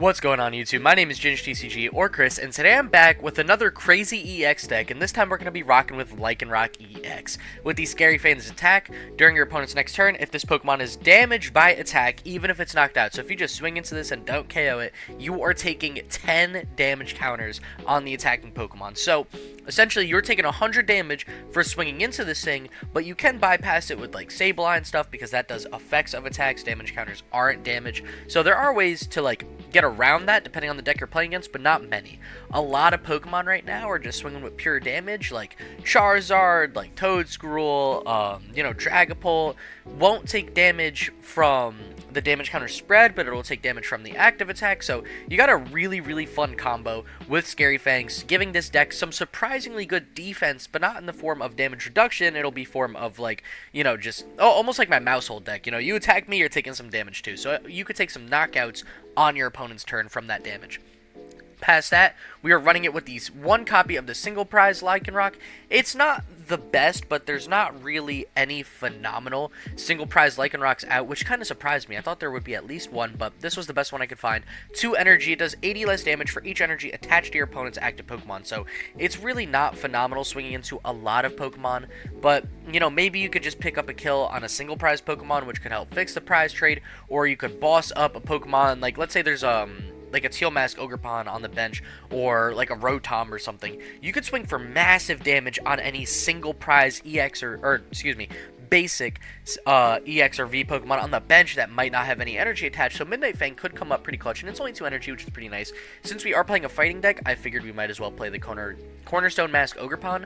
What's going on YouTube? My name is ginj-tcg or Chris, and today I'm back with another crazy EX deck, and this time we're going to be rocking with Lycanroc EX. With the Scary Fangs attack, during your opponent's next turn, if this Pokemon is damaged by attack, even if it's knocked out, so if you just swing into this and don't KO it, you are taking 10 damage counters on the attacking Pokemon. So, essentially, you're taking 100 damage for swinging into this thing, but you can bypass it with like Sableye and stuff, because that does effects of attacks. Damage counters aren't damage, so there are ways to like get around that depending on the deck you're playing against, but not many. A lot of Pokemon right now are just swinging with pure damage, like Charizard, like Toedscruel, Dragapult won't take damage from the damage counter spread, but it'll take damage from the active attack. So you got a really fun combo with Scary Fangs, giving this deck some surprisingly good defense, but not in the form of damage reduction. It'll be form of like, just almost like my Mousehold deck. You attack me, you're taking some damage too, so you could take some knockouts on your opponent's turn from that damage. Past that, we are running it with these one copy of the single prize Lycanroc. It's not the best, but there's not really any phenomenal single prize Lycanrocs out, which kind of surprised me. I thought there would be at least one, but this was the best one I could find. 2 energy, it does 80 less damage for each energy attached to your opponent's active Pokemon, so it's really not phenomenal swinging into a lot of Pokemon, but, maybe you could just pick up a kill on a single prize Pokemon, which could help fix the prize trade, or you could boss up a Pokemon, like, let's say there's, like a Teal Mask Ogerpon on the bench, or like a Rotom or something. You could swing for massive damage on any single prize EX or basic EX or V Pokemon on the bench that might not have any energy attached. So Midnight Fang could come up pretty clutch, and it's only 2 energy, which is pretty nice. Since we are playing a fighting deck, I figured we might as well play the Cornerstone Mask Ogerpon.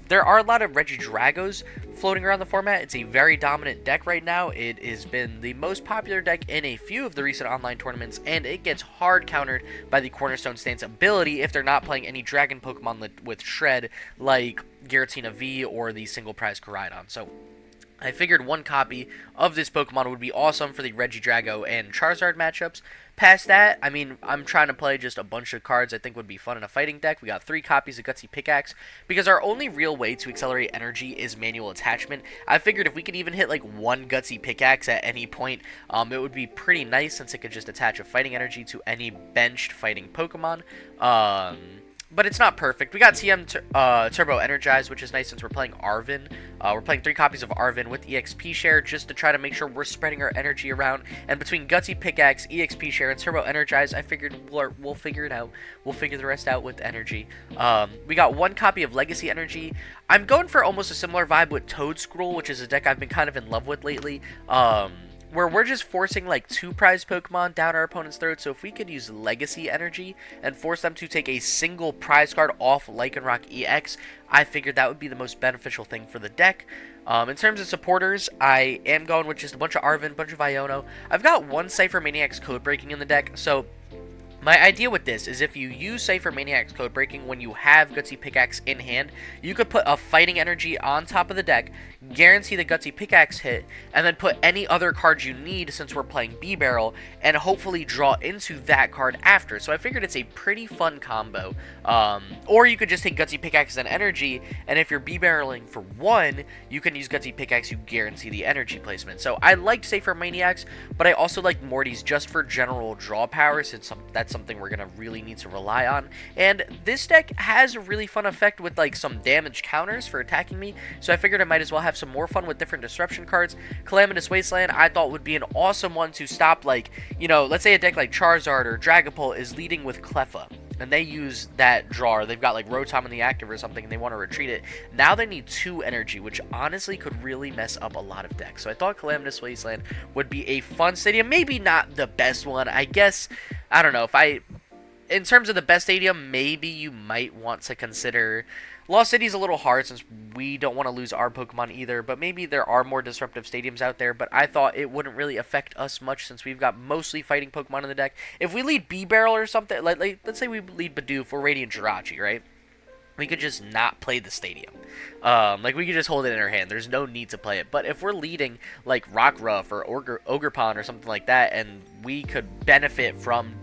There are a lot of Regidragos floating around the format. It's a very dominant deck right now. It has been the most popular deck in a few of the recent online tournaments, and it gets hard countered by the Cornerstone stance ability if they're not playing any Dragon Pokemon with Shred, like Giratina V or the single prize Koraidon. So I figured one copy of this Pokemon would be awesome for the Regidrago and Charizard matchups. Past that, I'm trying to play just a bunch of cards I think would be fun in a fighting deck. We got 3 copies of Gutsy Pickaxe, because our only real way to accelerate energy is manual attachment. I figured if we could even hit like 1 Gutsy Pickaxe at any point, it would be pretty nice, since it could just attach a fighting energy to any benched fighting Pokemon. But it's not perfect. We got TM Turbo Energize, which is nice since we're playing Arven. We're playing 3 copies of Arven with EXP Share, just to try to make sure we're spreading our energy around. And between Gutsy Pickaxe, EXP Share, and Turbo Energize, I figured we'll figure it out. We'll figure the rest out with energy. We got 1 copy of Legacy Energy. I'm going for almost a similar vibe with Toedscruel, which is a deck I've been kind of in love with lately. Where we're just forcing like 2 prize Pokemon down our opponent's throat. So if we could use Legacy Energy and force them to take a single prize card off Lycanroc EX, I figured that would be the most beneficial thing for the deck. In terms of supporters, I am going with just a bunch of Arven, bunch of Iono. I've got 1 Ciphermaniac's Codebreaking in the deck, so my idea with this is if you use Ciphermaniac's Codebreaking when you have Gutsy Pickaxe in hand, you could put a Fighting Energy on top of the deck, guarantee the Gutsy Pickaxe hit, and then put any other cards you need since we're playing Bibarel, and hopefully draw into that card after. So I figured it's a pretty fun combo. Or you could just take Gutsy Pickaxe and Energy, and if you're Bibareling for 1, you can use Gutsy Pickaxe, you guarantee the energy placement. So I liked Ciphermaniac's, but I also like Morty's just for general draw power, since that's something we're going to really need to rely on. And this deck has a really fun effect with like some damage counters for attacking me, so I figured I might as well have some more fun with different disruption cards. Calamitous Wasteland I thought would be an awesome one to stop, like, let's say a deck like Charizard or Dragapult is leading with Cleffa, and they use that draw, they've got like Rotom in the active or something, and they want to retreat it. Now they need 2 energy, which honestly could really mess up a lot of decks. So I thought Calamitous Wasteland would be a fun stadium. Maybe not the best one, I guess. I don't know, in terms of the best stadium, maybe you might want to consider Lost City's a little hard since we don't want to lose our Pokemon either, but maybe there are more disruptive stadiums out there, but I thought it wouldn't really affect us much since we've got mostly fighting Pokemon in the deck. If we lead Bibarel or something, like let's say we lead Bidoof or Radiant Jirachi, right? We could just not play the stadium. Like, we could just hold it in our hand. There's no need to play it. But if we're leading, like, Rockruff or Ogerpon or something like that, and we could benefit from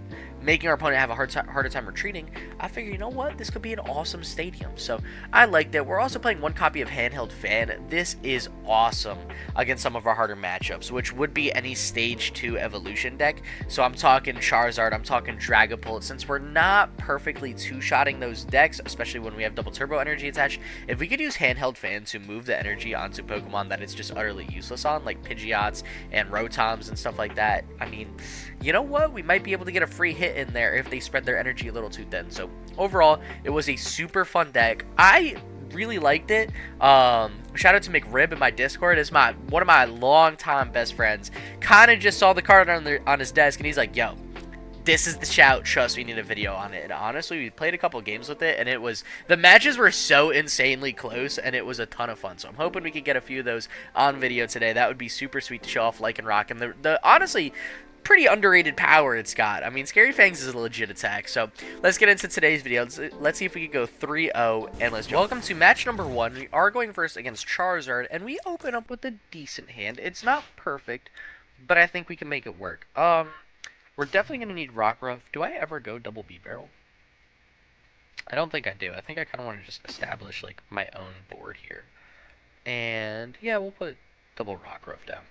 making our opponent have a harder time retreating, I figure, you know what, this could be an awesome stadium. So I like that. We're also playing one copy of Handheld Fan. This is awesome against some of our harder matchups, which would be any Stage 2 evolution deck. So I'm talking Charizard, I'm talking Dragapult. Since we're not perfectly two-shotting those decks, especially when we have double turbo energy attached, if we could use Handheld Fan to move the energy onto Pokemon that it's just utterly useless on, like Pidgeots and Rotoms and stuff like that, I mean, you know what? We might be able to get a free hit in there if they spread their energy a little too thin. So overall, it was a super fun deck. I really liked it. Shout out to McRib in my Discord. Is one of my longtime best friends. Kind of just saw the card on his desk, and he's like, "Yo, this is the shout. Trust me, we need a video on it." And honestly, we played a couple games with it, and the matches were so insanely close, and it was a ton of fun. So I'm hoping we could get a few of those on video today. That would be super sweet to show off Lycanroc and the honestly pretty underrated power it's got. I mean, Scary Fangs is a legit attack. So let's get into today's video. Let's see if we can go 3-0, and let's jump. Welcome to match number 1. We are going first against Charizard, and we open up with a decent hand. It's not perfect, but I think we can make it work. We're definitely going to need Rockruff. Do I ever go double Bibarel? I don't think I do. I think I kind of want to just establish like my own board here. And yeah, we'll put double Rockruff down.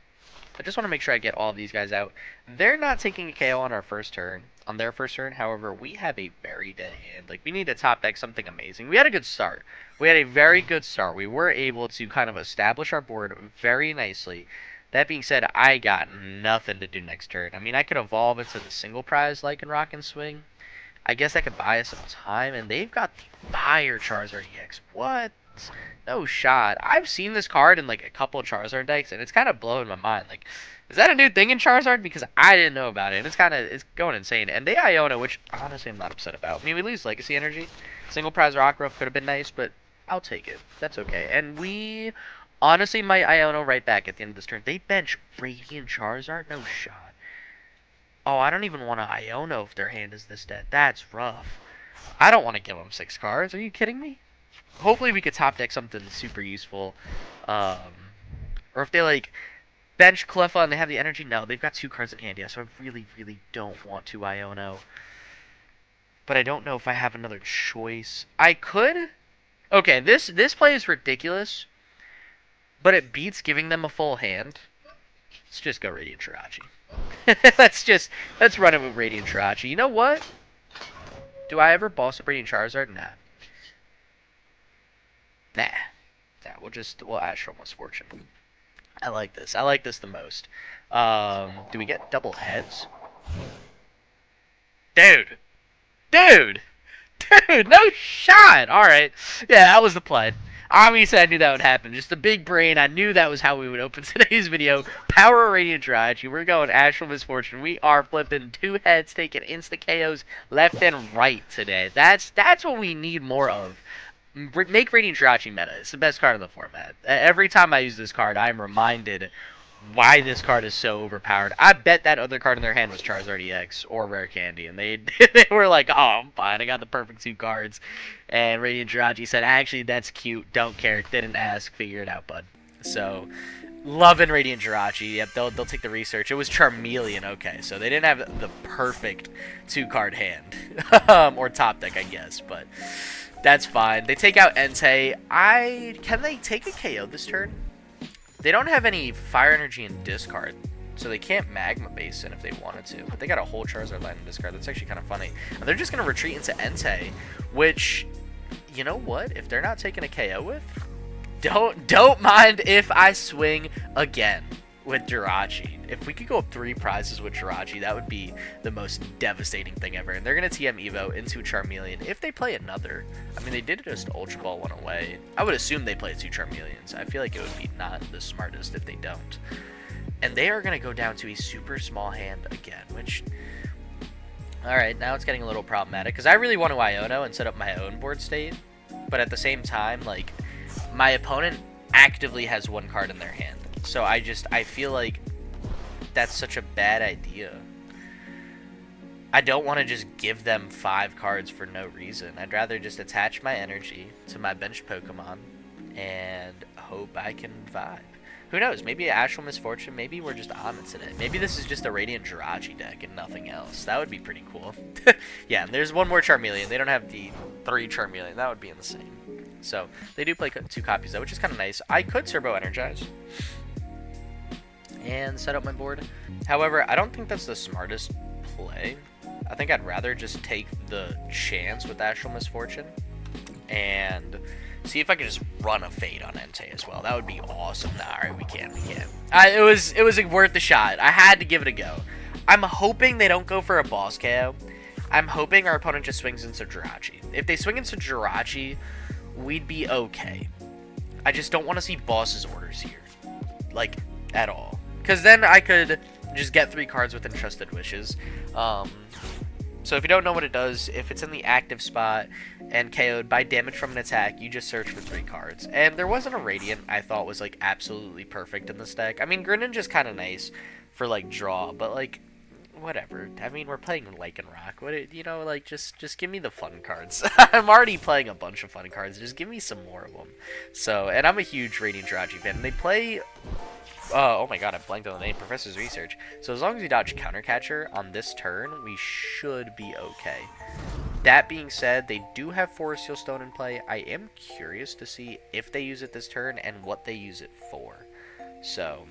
I just want to make sure I get all of these guys out. They're not taking a KO on their first turn. However, we have a very dead hand. Like, we need to top deck something amazing. We had a good start. We had a very good start. We were able to kind of establish our board very nicely. That being said, I got nothing to do next turn. I mean, I could evolve into the single prize Lycanroc and swing. I guess that could buy us some time. And they've got the Fire Charizard EX. What? No shot. I've seen this card in like a couple of Charizard decks, and it's kind of blowing my mind. Like, is that a new thing in Charizard? Because I didn't know about it, and it's going insane. And they Iona, which honestly I'm not upset about. I mean, we lose Legacy Energy. Single prize Rockruff could have been nice, but I'll take it. That's okay. And we honestly might Iona right back at the end of this turn. They bench Radiant Charizard? No shot. Oh, I don't even want to Iona if their hand is this dead. That's rough. I don't want to give them 6 cards. Are you kidding me? Hopefully we could top deck something super useful. Or if they like bench Cleffa and they have the energy. No, they've got 2 cards in hand. Yeah, so I really, really don't want to Iono. But I don't know if I have another choice. I could. Okay, this play is ridiculous, but it beats giving them a full hand. Let's just go Radiant Jirachi. let's run it with Radiant Jirachi. You know what? Do I ever boss up Radiant Charizard? Nah. Nah. We'll Astral Misfortune. I like this. I like this the most. Do we get double heads? Dude! Dude! Dude, no shot! Alright. Yeah, that was the play. Obviously, I knew that would happen. Just a big brain. I knew that was how we would open today's video. Power Radiant Jirachi. We're going Astral Misfortune. We are flipping 2 heads, taking insta KOs left and right today. That's what we need more of. Make Radiant Jirachi meta. It's the best card in the format. Every time I use this card, I'm reminded why this card is so overpowered. I bet that other card in their hand was Charizard EX or Rare Candy, and they were like, "Oh, I'm fine. I got the perfect 2 cards." And Radiant Jirachi said, "Actually, that's cute. Don't care. Didn't ask. Figure it out, bud." So, loving Radiant Jirachi. Yep, they'll take the research. It was Charmeleon. Okay, so they didn't have the perfect 2-card hand or top deck, I guess, but. That's fine. They take out Entei. Can they take a KO this turn? They don't have any Fire Energy in discard, so they can't Magma Basin if they wanted to. But they got a whole Charizard line in discard. That's actually kind of funny. And they're just going to retreat into Entei, which, you know what? If they're not taking a KO with, don't mind if I swing again with Jirachi. If we could go up 3 prizes with Jirachi, that would be the most devastating thing ever. And they're going to TM Evo into Charmeleon if they play another. I mean, they did just Ultra Ball one away. I would assume they play 2 Charmeleons. I feel like it would be not the smartest if they don't. And they are going to go down to a super small hand again, which... Alright, now it's getting a little problematic. Because I really want to Iono and set up my own board state. But at the same time, like, my opponent actively has 1 card in their hand. So I feel like that's such a bad idea. I don't want to just give them 5 cards for no reason. I'd rather just attach my energy to my bench Pokemon and hope I can vibe. Who knows? Maybe Astral Misfortune. Maybe we're just on it today. Maybe this is just a Radiant Jirachi deck and nothing else. That would be pretty cool. Yeah, and there's one more Charmeleon. They don't have the 3 Charmeleon. That would be insane. So they do play 2 copies though, which is kind of nice. I could Turbo Energize and set up my board. However, I don't think that's the smartest play. I think I'd rather just take the chance with Astral Misfortune and see if I could just run a Fade on Entei as well. That would be awesome. Nah, alright, we can. It was worth the shot. I had to give it a go. I'm hoping they don't go for a boss KO. I'm hoping our opponent just swings into Jirachi. If they swing into Jirachi, we'd be okay. I just don't want to see boss's orders here. Like, at all. Because then I could just get 3 cards with Entrusted Wishes. So if you don't know what it does, if it's in the active spot and KO'd by damage from an attack, you just search for 3 cards. And there wasn't a Radiant I thought was, like, absolutely perfect in this deck. I mean, Greninja's kind of nice for, like, draw, but, like, whatever. I mean, we're playing Lycanroc. You know, like, just give me the fun cards. I'm already playing a bunch of fun cards. Just give me some more of them. So, and I'm a huge Radiant Jirachi fan. They play... oh my god, I blanked on the name. Professor's Research. So as long as we dodge Countercatcher on this turn, we should be okay. That being said, they do have Forest Seal Stone in play. I am curious to see if they use it this turn and what they use it for. So,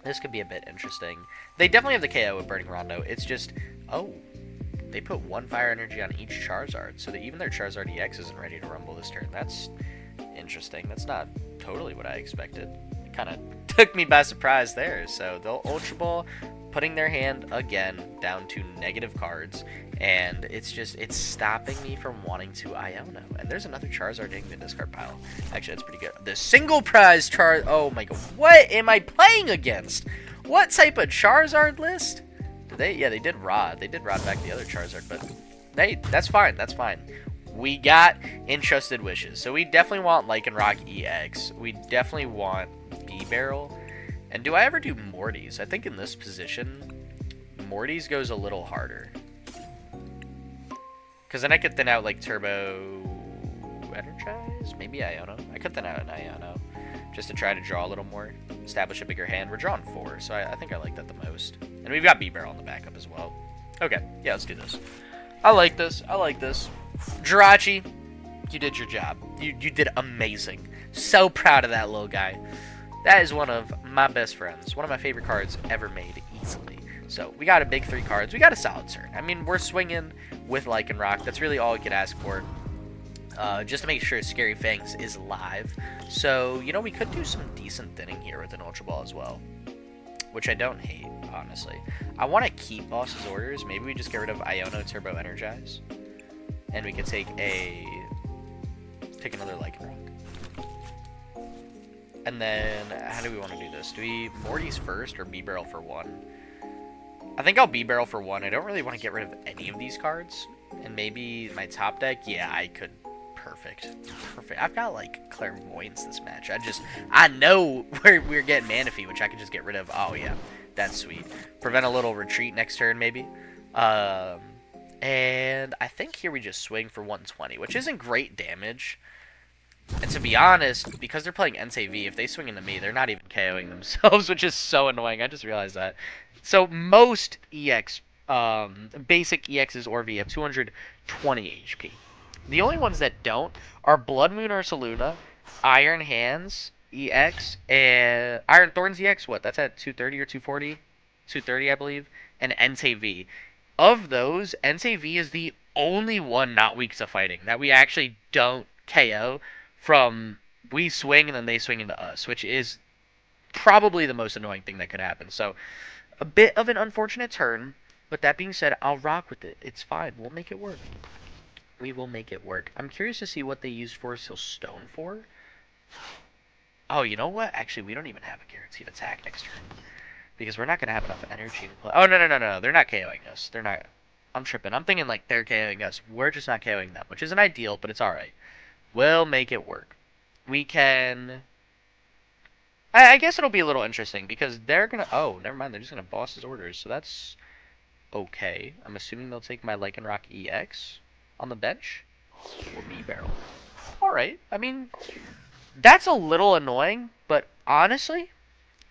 this could be a bit interesting. They definitely have the KO with Burning Rondo. It's just, oh, they put 1 Fire Energy on each Charizard, so that even their Charizard EX isn't ready to rumble this turn. That's interesting. That's not totally what I expected. It kind of took me by surprise there. So they'll Ultra Ball, putting their hand again down to negative cards, and it's stopping me from wanting to Iono. And there's another Charizard in the discard pile. Actually, that's pretty good. The single prize oh my god, what am I playing against? What type of Charizard list? Yeah, they did Rod. They did Rod back the other Charizard, but hey, that's fine. That's fine. We got Entrusted Wishes, so we definitely want Lycanroc EX. We definitely want Bibarel. And do I ever do Morty's? I think in this position, Morty's goes a little harder. Because then I could thin out, like, Turbo Energize? Maybe Iono. I could thin out an Iono. Just to try to draw a little more. Establish a bigger hand. We're drawing 4, so I think I like that the most. And we've got Bibarel on the backup as well. Okay, yeah, let's do this. I like this. I like this. Jirachi, you did your job. You did amazing. So proud of that little guy. That is one of my best friends. One of my favorite cards ever made, easily. So, we got a big 3 cards. We got a solid turn. I mean, we're swinging with Lycanroc. That's really all we could ask for. Just to make sure Scary Fangs is live. So, you know, we could do some decent thinning here with an Ultra Ball as well. Which I don't hate, honestly. I want to keep Boss's Orders. Maybe we just get rid of Iono Turbo Energize. And we could take another Lycanroc. And then, how do we want to do this? Do we Morty's first or Bibarel for 1? I think I'll Bibarel for 1. I don't really want to get rid of any of these cards. And maybe my top deck, yeah, I could. Perfect. I've got, like, Clairvoyance this match. I know we're getting Manaphy, which I can just get rid of. Oh, yeah. That's sweet. Prevent a little retreat next turn, maybe. And I think here we just swing for 120, which isn't great damage. And to be honest, because they're playing Entei V, if they swing into me, they're not even KOing themselves, which is so annoying. I just realized that. So most EX, basic EXs or V have 220 HP. The only ones that don't are Blood Moon Ursaluna, Iron Hands EX, and Iron Thorns EX. What? That's at 230 or 240? 230, I believe. And Entei V. Of those, Entei V is the only one not weak to fighting that we actually don't KO from we swing and then they swing into us, which is probably the most annoying thing that could happen. So, a bit of an unfortunate turn, but that being said, I'll rock with it. It's fine. We'll make it work. We will make it work. I'm curious to see what they use Forest Seal Stone for. Oh, you know what? Actually, we don't even have a guaranteed attack next turn. Because we're not going to have enough energy to play. Oh, no. They're not KOing us. They're not. I'm tripping. I'm thinking like they're KOing us. We're just not KOing them, which isn't ideal, but it's alright. We'll make it work. We can... I guess it'll be a little interesting because they're going to... Oh, never mind. They're just going to Boss's Orders, so that's okay. I'm assuming they'll take my Lycanroc EX on the bench. Or Bibarel. Alright. I mean, that's a little annoying, but honestly,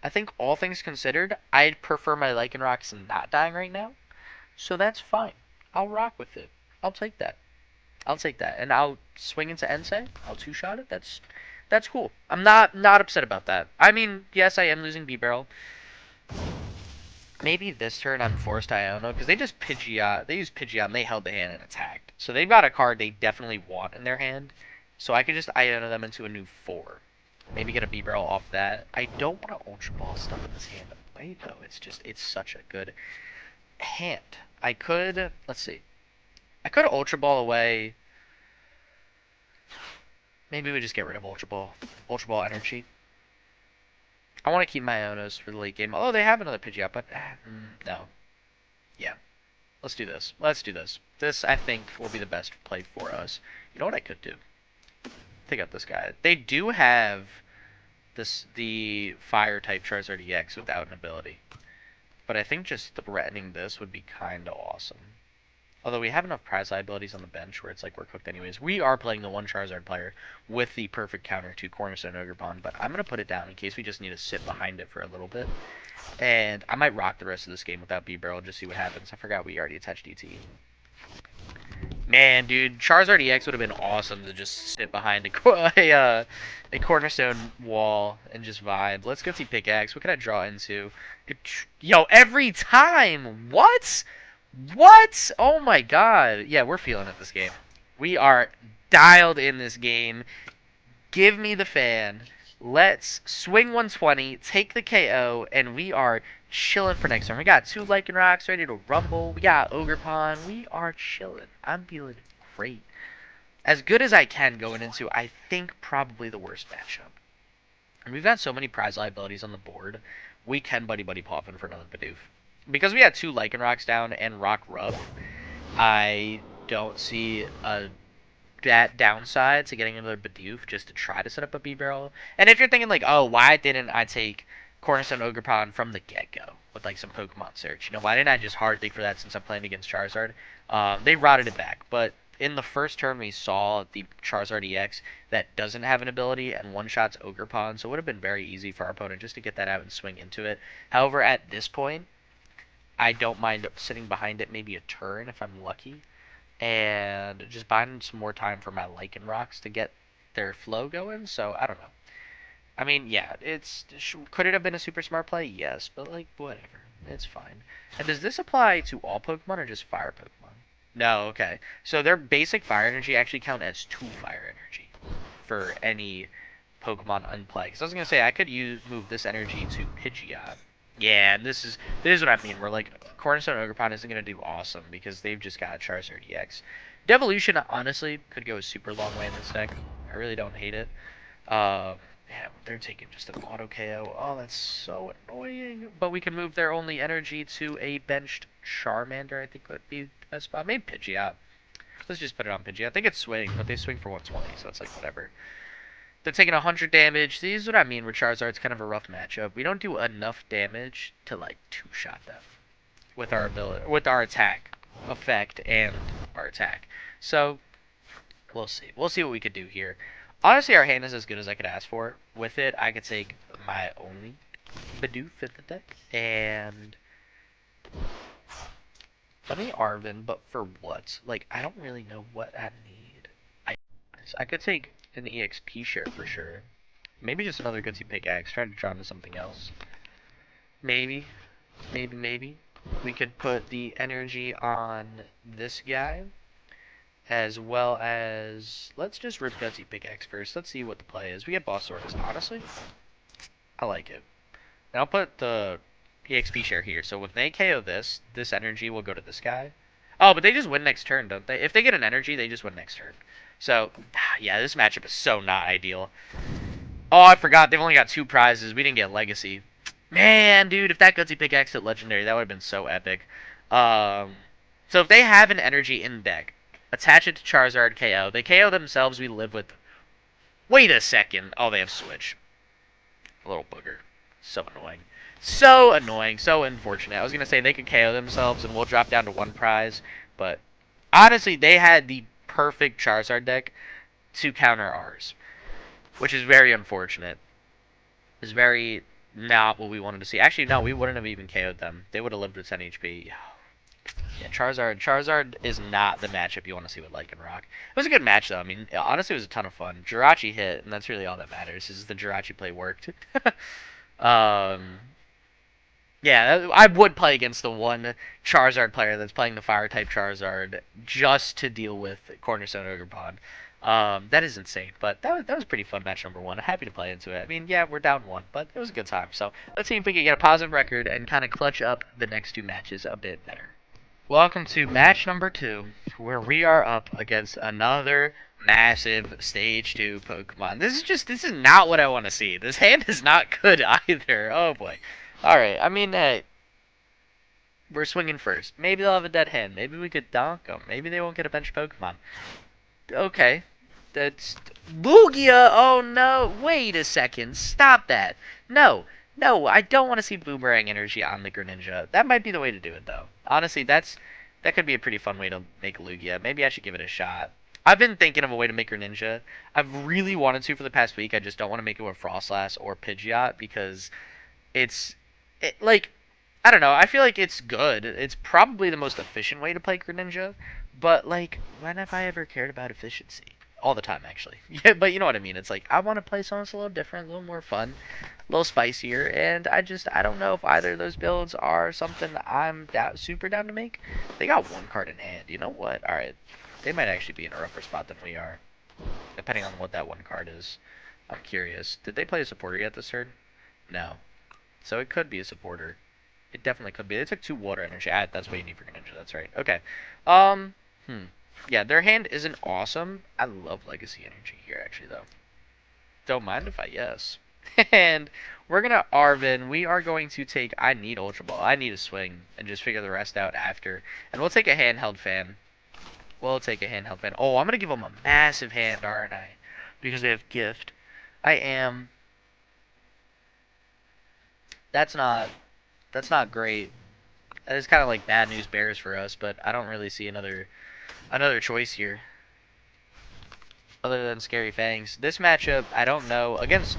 I think all things considered, I'd prefer my Lycanrocs not dying right now. So that's fine. I'll rock with it. I'll take that. I'll take that. And I'll swing into Ensei. I'll two-shot it. That's cool. I'm not upset about that. I mean, yes, I am losing Bibarel. Maybe this turn I'm forced Iono, because they just Pidgeot. They used Pidgeot and they held the hand and attacked. So they've got a card they definitely want in their hand. So I could just Iono them into a new 4. Maybe get a Bibarel off that. I don't want to Ultra Ball stuff in this hand away, though. It's such a good hand. I could, let's see. I could Ultra Ball away. Maybe we just get rid of Ultra Ball. Ultra Ball energy. I want to keep my Ionos for the late game. Oh, they have another Pidgeot, but no. Yeah. Let's do this. Let's do this. This, I think, will be the best play for us. You know what I could do? Take out this guy. They do have the Fire-type Charizard-EX without an ability. But I think just threatening this would be kind of awesome. Although we have enough prize liabilities on the bench where it's like we're cooked anyways. We are playing the one Charizard player with the perfect counter to Cornerstone Ogerpon, but I'm going to put it down in case we just need to sit behind it for a little bit. And I might rock the rest of this game without Bibarel, just see what happens. I forgot we already attached DT. Man, dude, Charizard EX would have been awesome to just sit behind a Cornerstone wall and just vibe. Let's go see Pickaxe. What can I draw into? Yo, every time! What? What? Oh my god. Yeah, we're feeling it this game. We are dialed in this game. Give me the fan. Let's swing 120, take the KO, and we are chilling for next turn. We got 2 Lycanrocs ready to rumble. We got Ogerpon. We are chilling. I'm feeling great. As good as I can going into, I think, probably the worst matchup. And we've got so many prize liabilities on the board, we can Buddy Poffin for another Bidoof. Because we had 2 Lycanrocs down and Rockruff, I don't see that downside to getting another Bidoof just to try to set up a Bibarel. And if you're thinking like, oh, why didn't I take Cornerstone Ogerpon from the get-go with like some Pokemon search? You know, why didn't I just hard dig for that since I'm playing against Charizard? They routed it back, but in the first turn we saw the Charizard EX that doesn't have an ability and one-shots Ogerpon, so it would have been very easy for our opponent just to get that out and swing into it. However, at this point, I don't mind sitting behind it maybe a turn if I'm lucky, and just buying some more time for my Lycanrocs to get their flow going. So I don't know. I mean, yeah, could it have been a super smart play? Yes, but like whatever, it's fine. And does this apply to all Pokemon or just fire Pokemon? No, okay. So their basic fire energy actually count as 2 fire energy for any Pokemon unplay. Because I was gonna say I could move this energy to Pidgeot. Yeah, and this is what I mean. We're like, Cornerstone Ogerpon isn't going to do awesome because they've just got Charizard EX. Devolution, honestly, could go a super long way in this deck. I really don't hate it. Yeah, they're taking just an auto KO. Oh, that's so annoying. But we can move their only energy to a benched Charmander. I think would be the best spot. Maybe Pidgeot. Let's just put it on Pidgeot. I think it's swing, but they swing for 120, so it's like whatever. They're taking 100 damage. See, this is what I mean where Charizard's kind of a rough matchup. We don't do enough damage to like two-shot them with our ability, with our attack effect and our attack. So we'll see. We'll see what we could do here. Honestly, our hand is as good as I could ask for. With it, I could take my only Bidoof in the deck and let me Arvin, but for what? Like, I don't really know what I need. I could take an EXP share for sure. Maybe just another Goodsy Pickaxe, trying to draw into something else. Maybe. We could put the energy on this guy, as well as... Let's just rip Goodsy Pickaxe first. Let's see what the play is. We get Boss Sword. Honestly, I like it. And I'll put the EXP share here. So when they KO this, this energy will go to this guy. Oh, but they just win next turn, don't they? If they get an energy, they just win next turn. So, yeah, this matchup is so not ideal. Oh, I forgot. They've only got 2 prizes. We didn't get Legacy. Man, dude, if that Gutsy Pickaxe hit Legendary, that would have been so epic. So if they have an energy in deck, attach it to Charizard KO. They KO themselves, we live with... Wait a second. Oh, they have Switch. A little booger. So annoying. So annoying. So unfortunate. I was going to say they could KO themselves and we'll drop down to 1 prize. But honestly, they had the perfect Charizard deck to counter ours, which is very unfortunate. It's very not what we wanted to see. Actually, no, we wouldn't have even KO'd them. They would have lived with 10 HP. Yeah, Charizard is not the matchup you want to see with Lycanroc. It was a good match, though. I mean, honestly, it was a ton of fun. Jirachi hit, and that's really all that matters, is the Jirachi play worked. um, yeah, I would play against the one Charizard player that's playing the Fire-type Charizard just to deal with Cornerstone Ogerpon. That is insane, but that was pretty fun match number one. I'm happy to play into it. I mean, yeah, we're down one, but it was a good time. So let's see if we can get a positive record and kind of clutch up the next two matches a bit better. Welcome to match number 2, where we are up against another massive Stage 2 Pokemon. This is not what I want to see. This hand is not good either. Oh boy. Alright, I mean, hey, we're swinging first. Maybe they'll have a dead hand. Maybe we could donk them. Maybe they won't get a bench Pokemon. Okay. That's Lugia! Oh no! Wait a second. Stop that. No. No, I don't want to see Boomerang Energy on the Greninja. That might be the way to do it, though. Honestly, that could be a pretty fun way to make Lugia. Maybe I should give it a shot. I've been thinking of a way to make Greninja. I've really wanted to for the past week. I just don't want to make it with Frostlass or Pidgeot because like, I don't know. I feel like it's good. It's probably the most efficient way to play Greninja. But, like, when have I ever cared about efficiency? All the time, actually. Yeah, but you know what I mean. It's like, I want to play something that's a little different, a little more fun, a little spicier, and I don't know if either of those builds are something I'm super down to make. They got one card in hand. You know what? Alright. They might actually be in a rougher spot than we are, depending on what that one card is. I'm curious. Did they play a supporter yet this turn? No. So it could be a supporter. It definitely could be. They took 2 water energy. That's what you need for Greninja. That's right. Okay. Yeah, their hand isn't awesome. I love Legacy Energy here, actually, though. Don't mind if I yes. And we're going to Arvin. We are going to take... I need Ultra Ball. I need a swing and just figure the rest out after. And we'll take a handheld fan. We'll take a handheld fan. Oh, I'm going to give them a massive hand, aren't I? Because they have gift. I am... That's not great. That is kind of like bad news bears for us, but I don't really see another choice here other than Scary Fangs. This matchup, I don't know. Against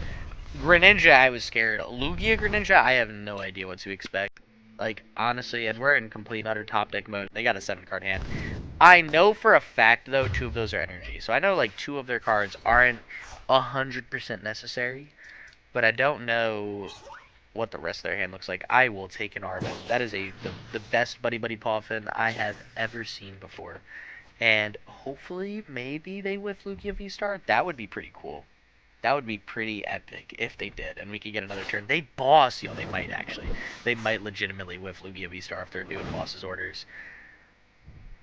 Greninja, I was scared. Lugia Greninja, I have no idea what to expect. Like, honestly, and we're in complete and utter top deck mode. They got a 7-card hand. I know for a fact, though, 2 of those are energy. So I know, like, 2 of their cards aren't 100% necessary. But I don't know what the rest of their hand looks like. I will take an Arvin. That is the best Buddy Buddy Poffin I have ever seen before. And hopefully, maybe they whiff Lugia V-Star. That would be pretty cool. That would be pretty epic if they did, and we could get another turn. They boss, they might actually. They might legitimately whiff Lugia V-Star if they're doing boss's orders.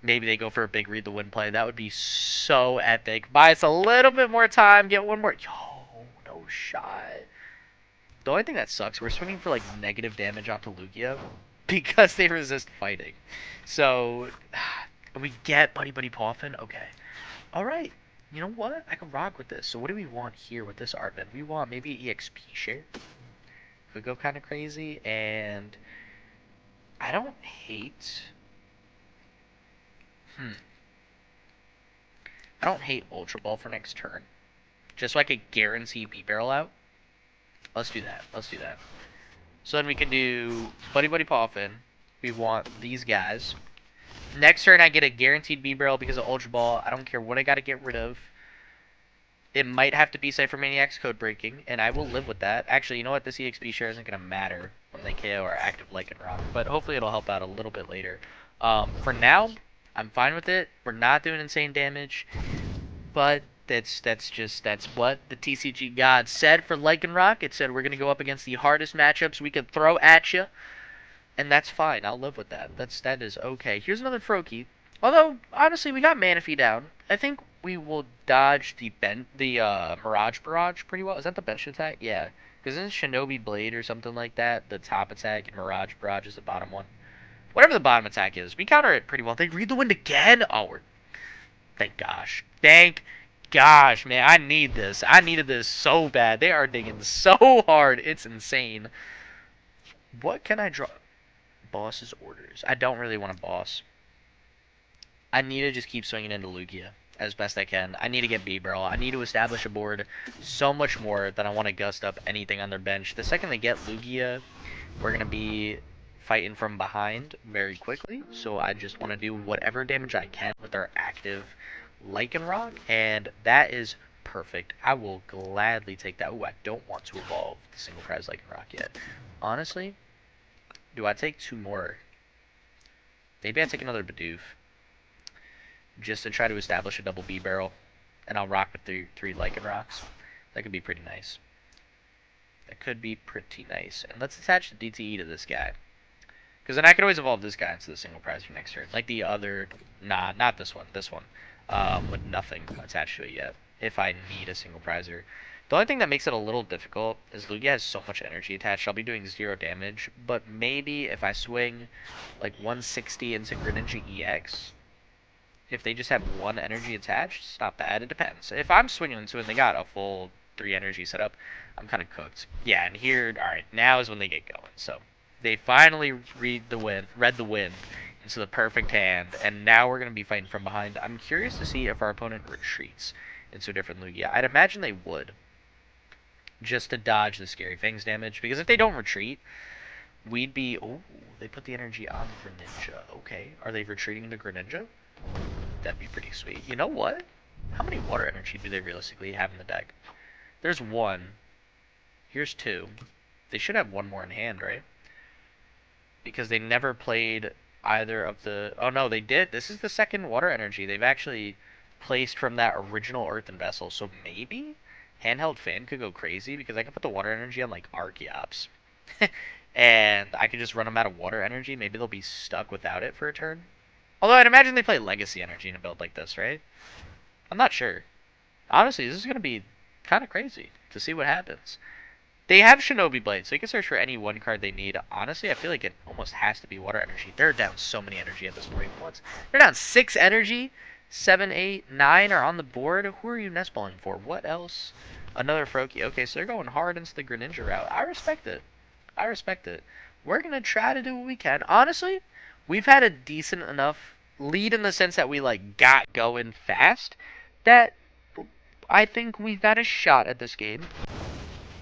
Maybe they go for a big read the win play. That would be so epic. Buy us a little bit more time. Get one more. Yo, no shot. The only thing that sucks, we're swinging for, like, negative damage onto Lugia because they resist fighting. So, we get Buddy Buddy Poffin? Okay. Alright. You know what? I can rock with this. So what do we want here with this Arvin? We want maybe EXP share. Could go kind of crazy. And I don't hate... I don't hate Ultra Ball for next turn. Just so I could guarantee Bibarel out. Let's do that. Let's do that. So then we can do Buddy Buddy Poffin. We want these guys. Next turn I get a guaranteed Bibarel because of Ultra Ball. I don't care what I gotta get rid of. It might have to be Ciphermaniac's Codebreaking, and I will live with that. Actually, you know what? This EXP share isn't gonna matter when they KO our active Lycanroc, but hopefully it'll help out a little bit later. For now, I'm fine with it. We're not doing insane damage, but that's what the TCG God said for Lycanroc. It said we're going to go up against the hardest matchups we could throw at you, and that's fine. I'll live with that. That is okay. Here's another Froakie. Although, honestly, we got Manaphy down. I think we will dodge the Mirage Barrage pretty well. Is that the bench attack? Yeah. Because isn't Shinobi Blade or something like that the top attack, and Mirage Barrage is the bottom one? Whatever the bottom attack is, we counter it pretty well. They read the wind again? Oh, thank gosh. Thank gosh, man. I need this. I needed this so bad. They are digging so hard. It's insane. What can I draw? Boss's orders. I don't really want a boss. I need to just keep swinging into Lugia as best I can. I need to get Bibarel. I need to establish a board so much more that I want to gust up anything on their bench. The second they get Lugia, we're going to be fighting from behind very quickly. So I just want to do whatever damage I can with our active Lycanroc, and that is perfect. I will gladly take that. Ooh, I don't want to evolve the single prize Lycanroc yet. Honestly, do I take 2 more? Maybe I take another Bidoof, just to try to establish a double Bibarel, and I'll rock with three Lycanrocs. That could be pretty nice. That could be pretty nice. And let's attach the DTE to this guy. Because then I could always evolve this guy into the single prize for next turn. Like the other... Nah, not this one. This one. With nothing attached to it yet. If I need a single prizer. The only thing that makes it a little difficult is Lugia has so much energy attached. I'll be doing 0 damage. But maybe if I swing like 160 into Greninja EX... If they just have 1 energy attached, it's not bad. It depends. If I'm swinging into it and they got a full 3 energy set up, I'm kind of cooked. Yeah, and here, alright, now is when they get going. So, they finally read the wind into the perfect hand, and now we're going to be fighting from behind. I'm curious to see if our opponent retreats into a different Lugia. I'd imagine they would, just to dodge the Scary Fangs damage, because if they don't retreat, we'd be... Oh, they put the energy on Greninja. Okay, are they retreating to Greninja? That'd be pretty sweet. You know what? How many water energy do they realistically have in the deck? There's 1. Here's 2. They should have 1 more in hand, right? Because they never played either of the... Oh, no, they did. This is the second water energy they've actually placed from that original Earthen Vessel. So maybe Handheld Fan could go crazy because I can put the water energy on, like, Archeops. And I could just run them out of water energy. Maybe they'll be stuck without it for a turn. Although I'd imagine they play Legacy Energy in a build like this, right? I'm not sure. Honestly, this is going to be kind of crazy to see what happens. They have Shinobi Blade, so you can search for any 1 card they need. Honestly, I feel like it almost has to be Water Energy. They're down so many energy at this point. They're down 6 energy. 7, 8, 9 are on the board. Who are you nestballing for? What else? Another Froakie. Okay, so they're going hard into the Greninja route. I respect it. I respect it. We're going to try to do what we can. Honestly, we've had a decent enough lead in the sense that we, like, got going fast that I think we've got a shot at this game.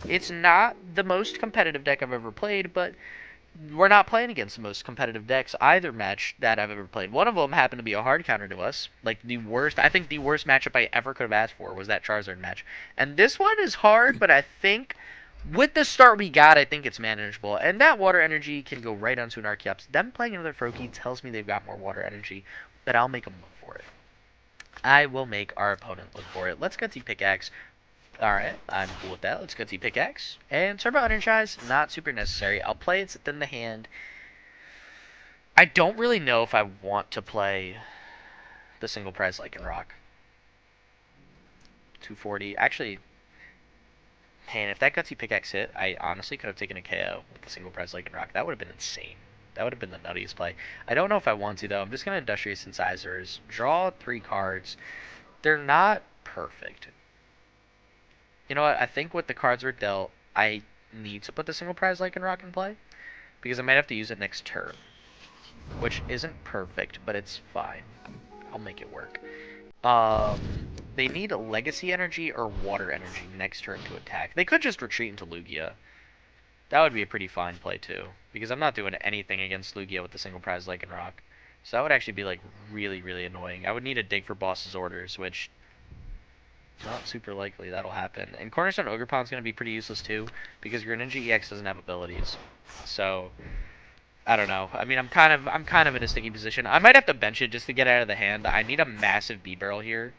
It's not the most competitive deck I've ever played, but we're not playing against the most competitive decks either match that I've ever played. One of them happened to be a hard counter to us. Like, the worst, I think the worst matchup I ever could have asked for was that Charizard match. And this one is hard, but I think with the start we got, I think it's manageable. And that water energy can go right onto an Archeops. Them playing another Froakie tells me they've got more water energy, but I'll make them look for it. I will make our opponent look for it. Let's get the pickaxe. Alright, I'm cool with that. Let's go to pickaxe. And Turbo Energize, not super necessary. I'll play it in the hand. I don't really know if I want to play the single prize Lycanroc. 240. Actually, man, if that Gutsy Pickaxe hit, I honestly could have taken a KO with the single prize Lycanroc. That would have been insane. That would have been the nuttiest play. I don't know if I want to, though. I'm just going to Industrious Incisors. Draw 3 cards. They're not perfect. You know what? I think with the cards we're dealt, I need to put the single prize Lycanroc in play. Because I might have to use it next turn. Which isn't perfect, but it's fine. I'll make it work. They need Legacy Energy or Water Energy next turn to attack. They could just retreat into Lugia. That would be a pretty fine play, too. Because I'm not doing anything against Lugia with the single prize Lycanroc. So that would actually be, like, really, really annoying. I would need a dig for Boss's Orders, which... not super likely that'll happen. And Cornerstone Ogerpon is going to be pretty useless too, because Greninja EX doesn't have abilities. So, I don't know. I mean, I'm kind of in a sticky position. I might have to bench it just to get out of the hand. I need a massive Bibarel here,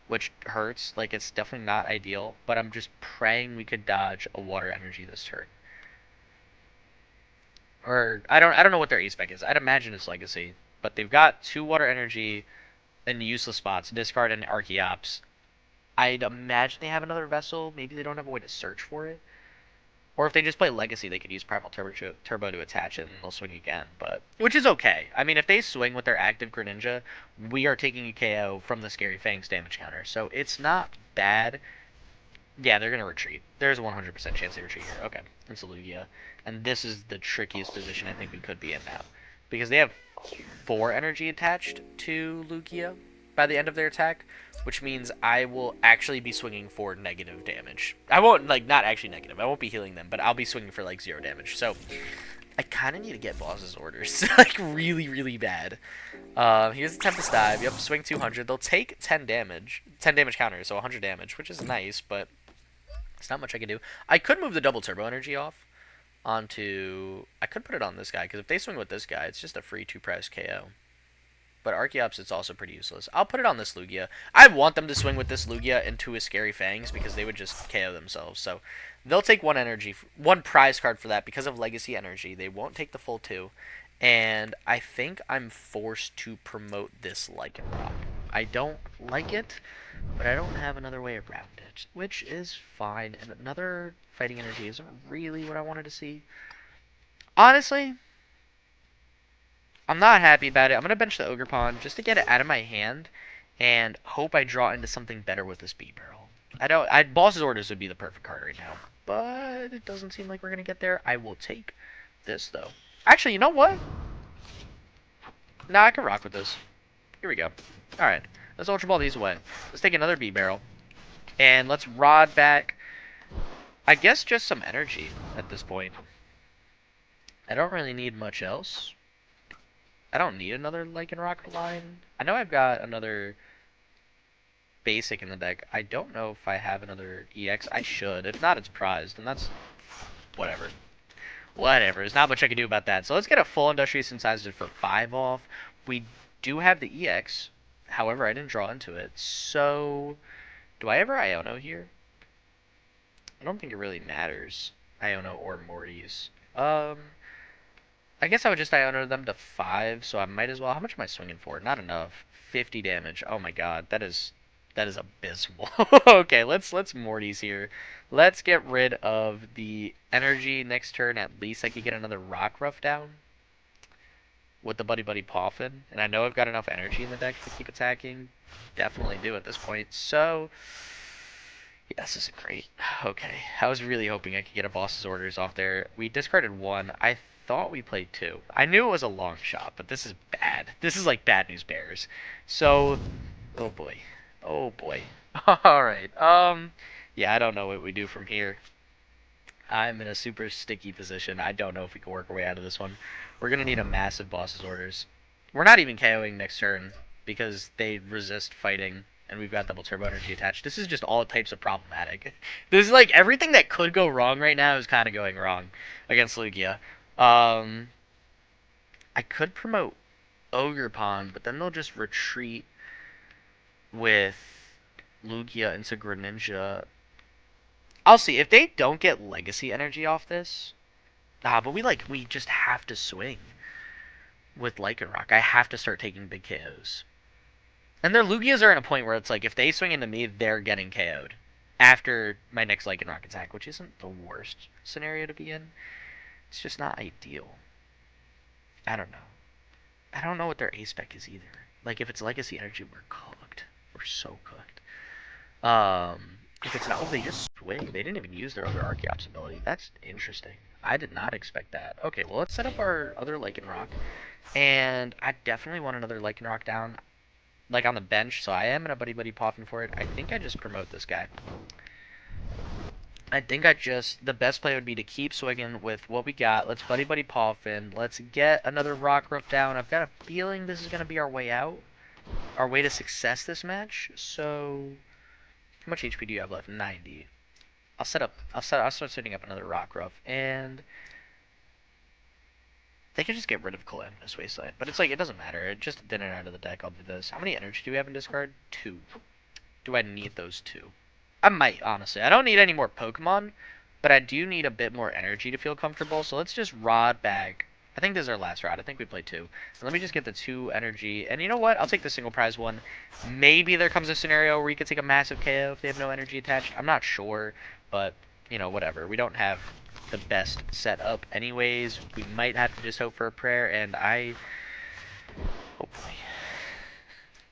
which hurts. Like, it's definitely not ideal, but I'm just praying we could dodge a Water Energy this turn. Or I don't know what their E-Spec is. I'd imagine it's Legacy, but they've got 2 Water Energy in useless spots, discard and Archeops. I'd imagine they have another Vessel. Maybe they don't have a way to search for it. Or if they just play Legacy, they could use Primal Turbo to attach it, and they'll swing again. But which is okay. I mean, if they swing with their active Greninja, we are taking a KO from the Scary Fangs damage counter. So it's not bad. Yeah, they're going to retreat. There's a 100% chance they retreat here. Okay, it's a Lugia. And this is the trickiest position I think we could be in now. Because they have 4 energy attached to Lugia. by the end of their attack, which means I will actually be swinging for negative damage. I won't, like, not actually negative. I won't be healing them, but I'll be swinging for, like, 0 damage. So, I kind of need to get boss's orders, like, really, really bad. Here's the Tempest Dive. Yep, swing 200. They'll take 10 damage. 10 damage counter, so 100 damage, which is nice, but it's not much I can do. I could move the double turbo energy off onto... I could put it on this guy, because if they swing with this guy, it's just a free 2-price KO. But Archeops, it's also pretty useless. I'll put it on this Lugia. I want them to swing with this Lugia into a Scary Fangs, because they would just KO themselves. So they'll take 1 energy, 1 prize card for that because of Legacy Energy. They won't take the full 2. And I think I'm forced to promote this Lycanroc. I don't like it, but I don't have another way around it, which is fine. And another Fighting Energy isn't really what I wanted to see. Honestly, I'm not happy about it. I'm going to bench the Ogerpon just to get it out of my hand and hope I draw into something better with this Bibarel. Boss's Orders would be the perfect card right now, but it doesn't seem like we're going to get there. I will take this, though. Actually, you know what? Nah, I can rock with this. Here we go. Alright, let's Ultra Ball these away. Let's take another Bibarel, and let's Rod back, I guess, just some energy at this point. I don't really need much else. I don't need another Lycanroc line. I know I've got another basic in the deck. I don't know if I have another EX. I should. If not, it's prized, and that's whatever. Whatever. There's not much I can do about that. So let's get a full Industrious Incisor for 5 off. We do have the EX. However, I didn't draw into it. So, do I ever Iono here? I don't think it really matters. Iono or Morty's. I guess I would just Iono them to 5, so I might as well. How much am I swinging for? Not enough. 50 damage. Oh my god, that is abysmal. Okay, let's Morty's here. Let's get rid of the energy next turn. At least I could get another Rockruff down with the Buddy Buddy Poffin. And I know I've got enough energy in the deck to keep attacking. Definitely do at this point. So, yeah, this isn't great. Okay, I was really hoping I could get a Boss's Orders off there. We discarded 1. I thought we played 2. I knew it was a long shot, but this is bad. This is like bad news bears. So, oh boy. Oh boy. Alright, yeah, I don't know what we do from here. I'm in a super sticky position. I don't know if we can work our way out of this one. We're going to need a massive Boss's Orders. We're not even KOing next turn because they resist fighting, and we've got double turbo energy attached. This is just all types of problematic. This is like everything that could go wrong right now is kind of going wrong against Lugia. I could promote Ogerpon, but then they'll just retreat with Lugia into Greninja. I'll see. If they don't get Legacy Energy off this... but we just have to swing with Lycanroc. I have to start taking big KOs. And their Lugias are in a point where it's like, if they swing into me, they're getting KO'd after my next Lycanroc attack, which isn't the worst scenario to be in. It's just not ideal. I don't know. I don't know what their A-spec is either. Like, if it's Legacy Energy, we're cooked. We're so cooked. If it's not... Oh, they just swing. They didn't even use their other Archeops ability. That's interesting. I did not expect that. Okay, well, let's set up our other Lycanroc. And I definitely want another Lycanroc down, like, on the bench, so I am in a Buddy Buddy Poffin for it. I think I just promote this guy. The best play would be to keep swinging with what we got. Let's Buddy Buddy Poffin. Let's get another Rockruff down. I've got a feeling this is going to be our way out. Our way to success this match. So, how much HP do you have left? 90. I'll start setting up another Rockruff, and they can just get rid of Calamitous Wasteland. But it's like, it doesn't matter. It just in and out of the deck, I'll do this. How many energy do we have in discard? 2. Do I need those 2? I might, honestly. I don't need any more Pokemon, but I do need a bit more energy to feel comfortable. So let's just Rod back. I think this is our last Rod. I think we played 2. So let me just get the 2 energy. And you know what? I'll take the single prize one. Maybe there comes a scenario where you could take a massive KO if they have no energy attached. I'm not sure, but, you know, whatever. We don't have the best setup anyways. We might have to just hope for a prayer, and oh boy.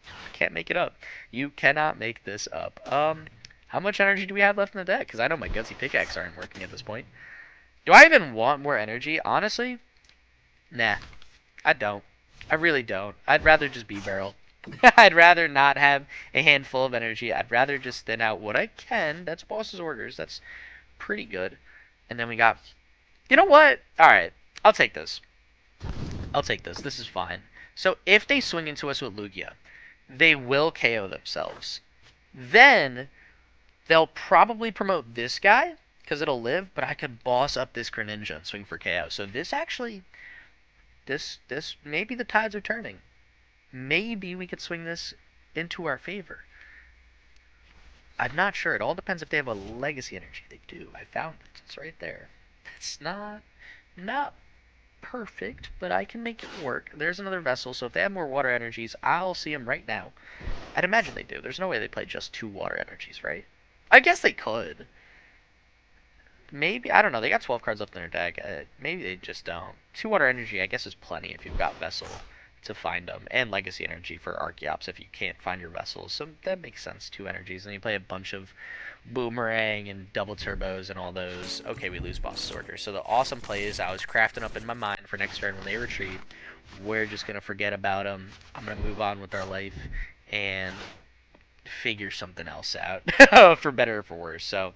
I can't make it up. You cannot make this up. How much energy do we have left in the deck? Because I know my Gutsy Pickaxe aren't working at this point. Do I even want more energy? Honestly, nah. I don't. I really don't. I'd rather just Bibarel. I'd rather not have a handful of energy. I'd rather just thin out what I can. That's boss's orders. That's pretty good. And then we got... You know what? Alright. I'll take this. I'll take this. This is fine. So if they swing into us with Lugia, they will KO themselves. Then they'll probably promote this guy, because it'll live, but I could boss up this Greninja and swing for KO. So this actually... This maybe the tides are turning. Maybe we could swing this into our favor. I'm not sure. It all depends if they have a legacy energy. They do. I found it. It's right there. It's not perfect, but I can make it work. There's another vessel, so if they have more water energies, I'll see them right now. I'd imagine they do. There's no way they play just 2 water energies, right? I guess they could. Maybe, I don't know. They got 12 cards left in their deck. Maybe they just don't. 2 water energy, I guess, is plenty if you've got Vessel to find them. And Legacy energy for Archeops if you can't find your Vessels. So that makes sense, 2 energies. And you play a bunch of Boomerang and Double Turbos and all those. Okay, we lose Boss Sorter. So the awesome play is I was crafting up in my mind for next turn when they retreat. We're just going to forget about them. I'm going to move on with our life and figure something else out. For better or for worse. So...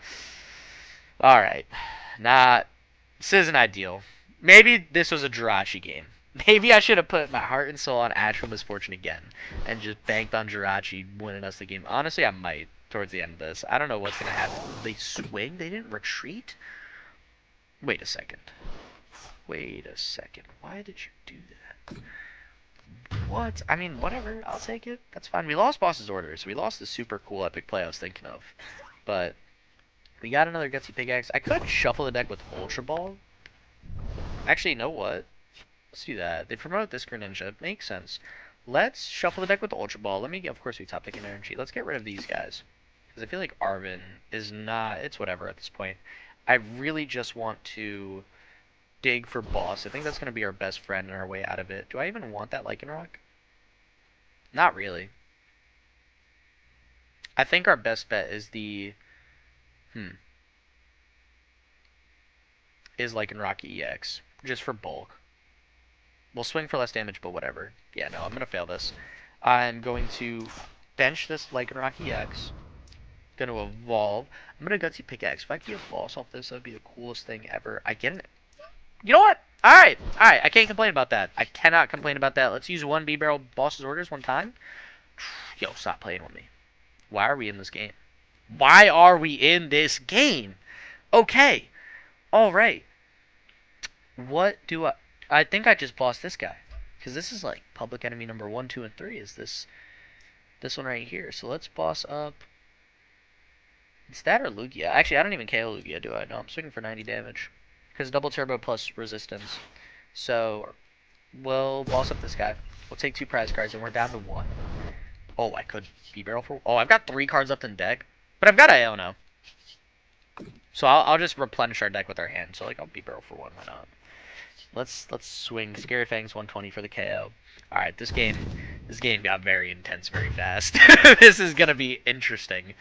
Alright. This isn't ideal. Maybe this was a Jirachi game. Maybe I should have put my heart and soul on Astral Misfortune again. And just banked on Jirachi winning us the game. Honestly, I might towards the end of this. I don't know what's going to happen. They swing? They didn't retreat? Wait a second. Wait a second. Why did you do that? What? I mean, whatever. I'll take it. That's fine. We lost Boss's orders. We lost the super cool epic play I was thinking of. But... we got another Gutsy Pickaxe. I could shuffle the deck with Ultra Ball. Actually, you know what? Let's do that. They promote this Greninja. Makes sense. Let's shuffle the deck with the Ultra Ball. Let me get, of course, we top pick an energy. Let's get rid of these guys. Because I feel like Arvin is not... it's whatever at this point. I really just want to dig for Boss. I think that's going to be our best friend and our way out of it. Do I even want that Lycanroc? Not really. I think our best bet is the... is Lycanroc EX. Just for bulk. We'll swing for less damage, but whatever. Yeah, no, I'm going to fail this. I'm going to bench this Lycanroc EX. Going to evolve. I'm going to Gutsy Pickaxe. If I can get a boss off this, that would be the coolest thing ever. I get it. You know what? Alright. Alright. I can't complain about that. I cannot complain about that. Let's use 1 Bibarel boss's orders one time. Yo, stop playing with me. Why are we in this game? Why are we in this game? Okay. Alright. What do I... I think I just bossed this guy. Because this is like public enemy number 1, 2, and 3 is this one right here. So let's boss up... it's that or Lugia. Actually, I don't even KO Lugia, do I? No, I'm swinging for 90 damage. Because double turbo plus resistance. So, we'll boss up this guy. We'll take 2 prize cards and we're down to 1. Oh, I could Bibarel for... oh, I've got 3 cards left in deck. But I've got Iono. So I'll just replenish our deck with our hand. So like I'll Bibarel for 1, why not? Let's swing Scary Fangs 120 for the KO. Alright, this game got very intense very fast. This is gonna be interesting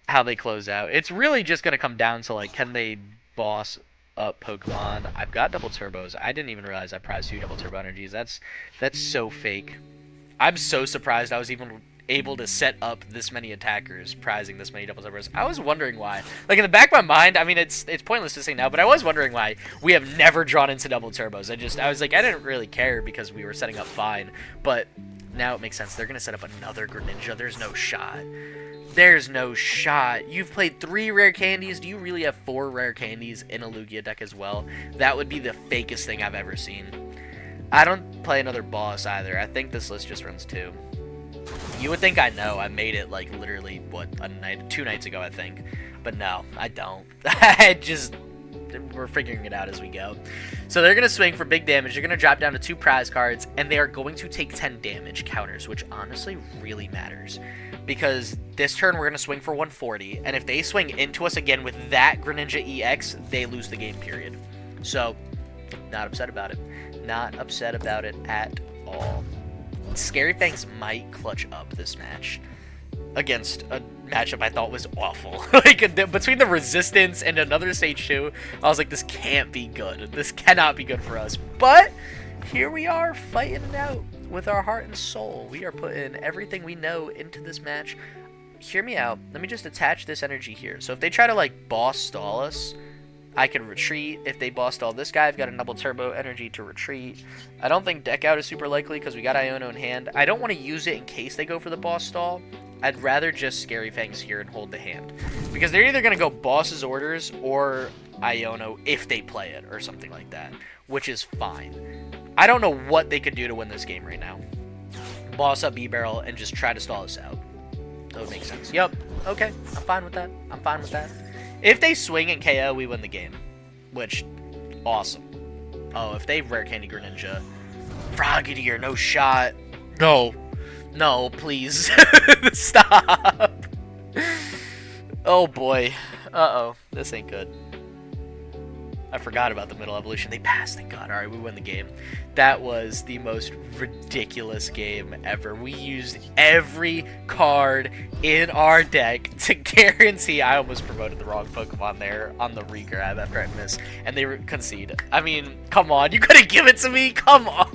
how they close out. It's really just gonna come down to like, can they boss up Pokemon? I've got double turbos. I didn't even realize I prized 2 double turbo energies. That's so fake. I'm so surprised I was even able to set up this many attackers prizing this many double turbos. I was wondering why. Like in the back of my mind, I mean it's pointless to say now, but I was wondering why we have never drawn into double turbos. I was like, I didn't really care because we were setting up fine, but now it makes sense. They're gonna set up another Greninja. There's no shot. There's no shot. You've played 3 rare candies. Do you really have 4 rare candies in a Lugia deck as well? That would be the fakest thing I've ever seen. I don't play another boss either. I think this list just runs 2. You would think I know. I made it like literally, what, 2 nights ago, I think. But no, I don't. We're figuring it out as we go. So they're going to swing for big damage. They're going to drop down to 2 prize cards, and they are going to take 10 damage counters, which honestly really matters. Because this turn we're going to swing for 140, and if they swing into us again with that Greninja EX, they lose the game, period. So, not upset about it. Not upset about it at all. Scary Fangs might clutch up this match against a matchup I thought was awful. Like, between the resistance and another stage 2, I was like, this can't be good. This cannot be good for us. But here we are fighting it out. with our heart and soul. We are putting everything we know into this match. Hear me out. Let me just attach this energy here. So if they try to, like, boss stall us, I can retreat. If they boss stall this guy, I've got a double turbo energy to retreat. I don't think deck out is super likely because we got Iono in hand. I don't want to use it in case they go for the boss stall. I'd rather just Scary Fangs here and hold the hand. Because they're either going to go boss's orders or Iono if they play it or something like that, which is fine. I don't know what they could do to win this game right now. Boss up Bibarel and just try to stall us out. That would make sense. Yep. Okay. I'm fine with that. I'm fine with that. If they swing and KO, we win the game. Which, awesome. Oh, if they rare candy Greninja. Frogadier, no shot. No. No, please. Stop. Oh, boy. Uh-oh. This ain't good. I forgot about the middle evolution. They passed, thank God. Alright, we win the game. That was the most ridiculous game ever. We used every card in our deck to guarantee. I almost promoted the wrong Pokemon there on the regrab after I missed. And they concede. I mean, come on. You couldn't give it to me? Come on.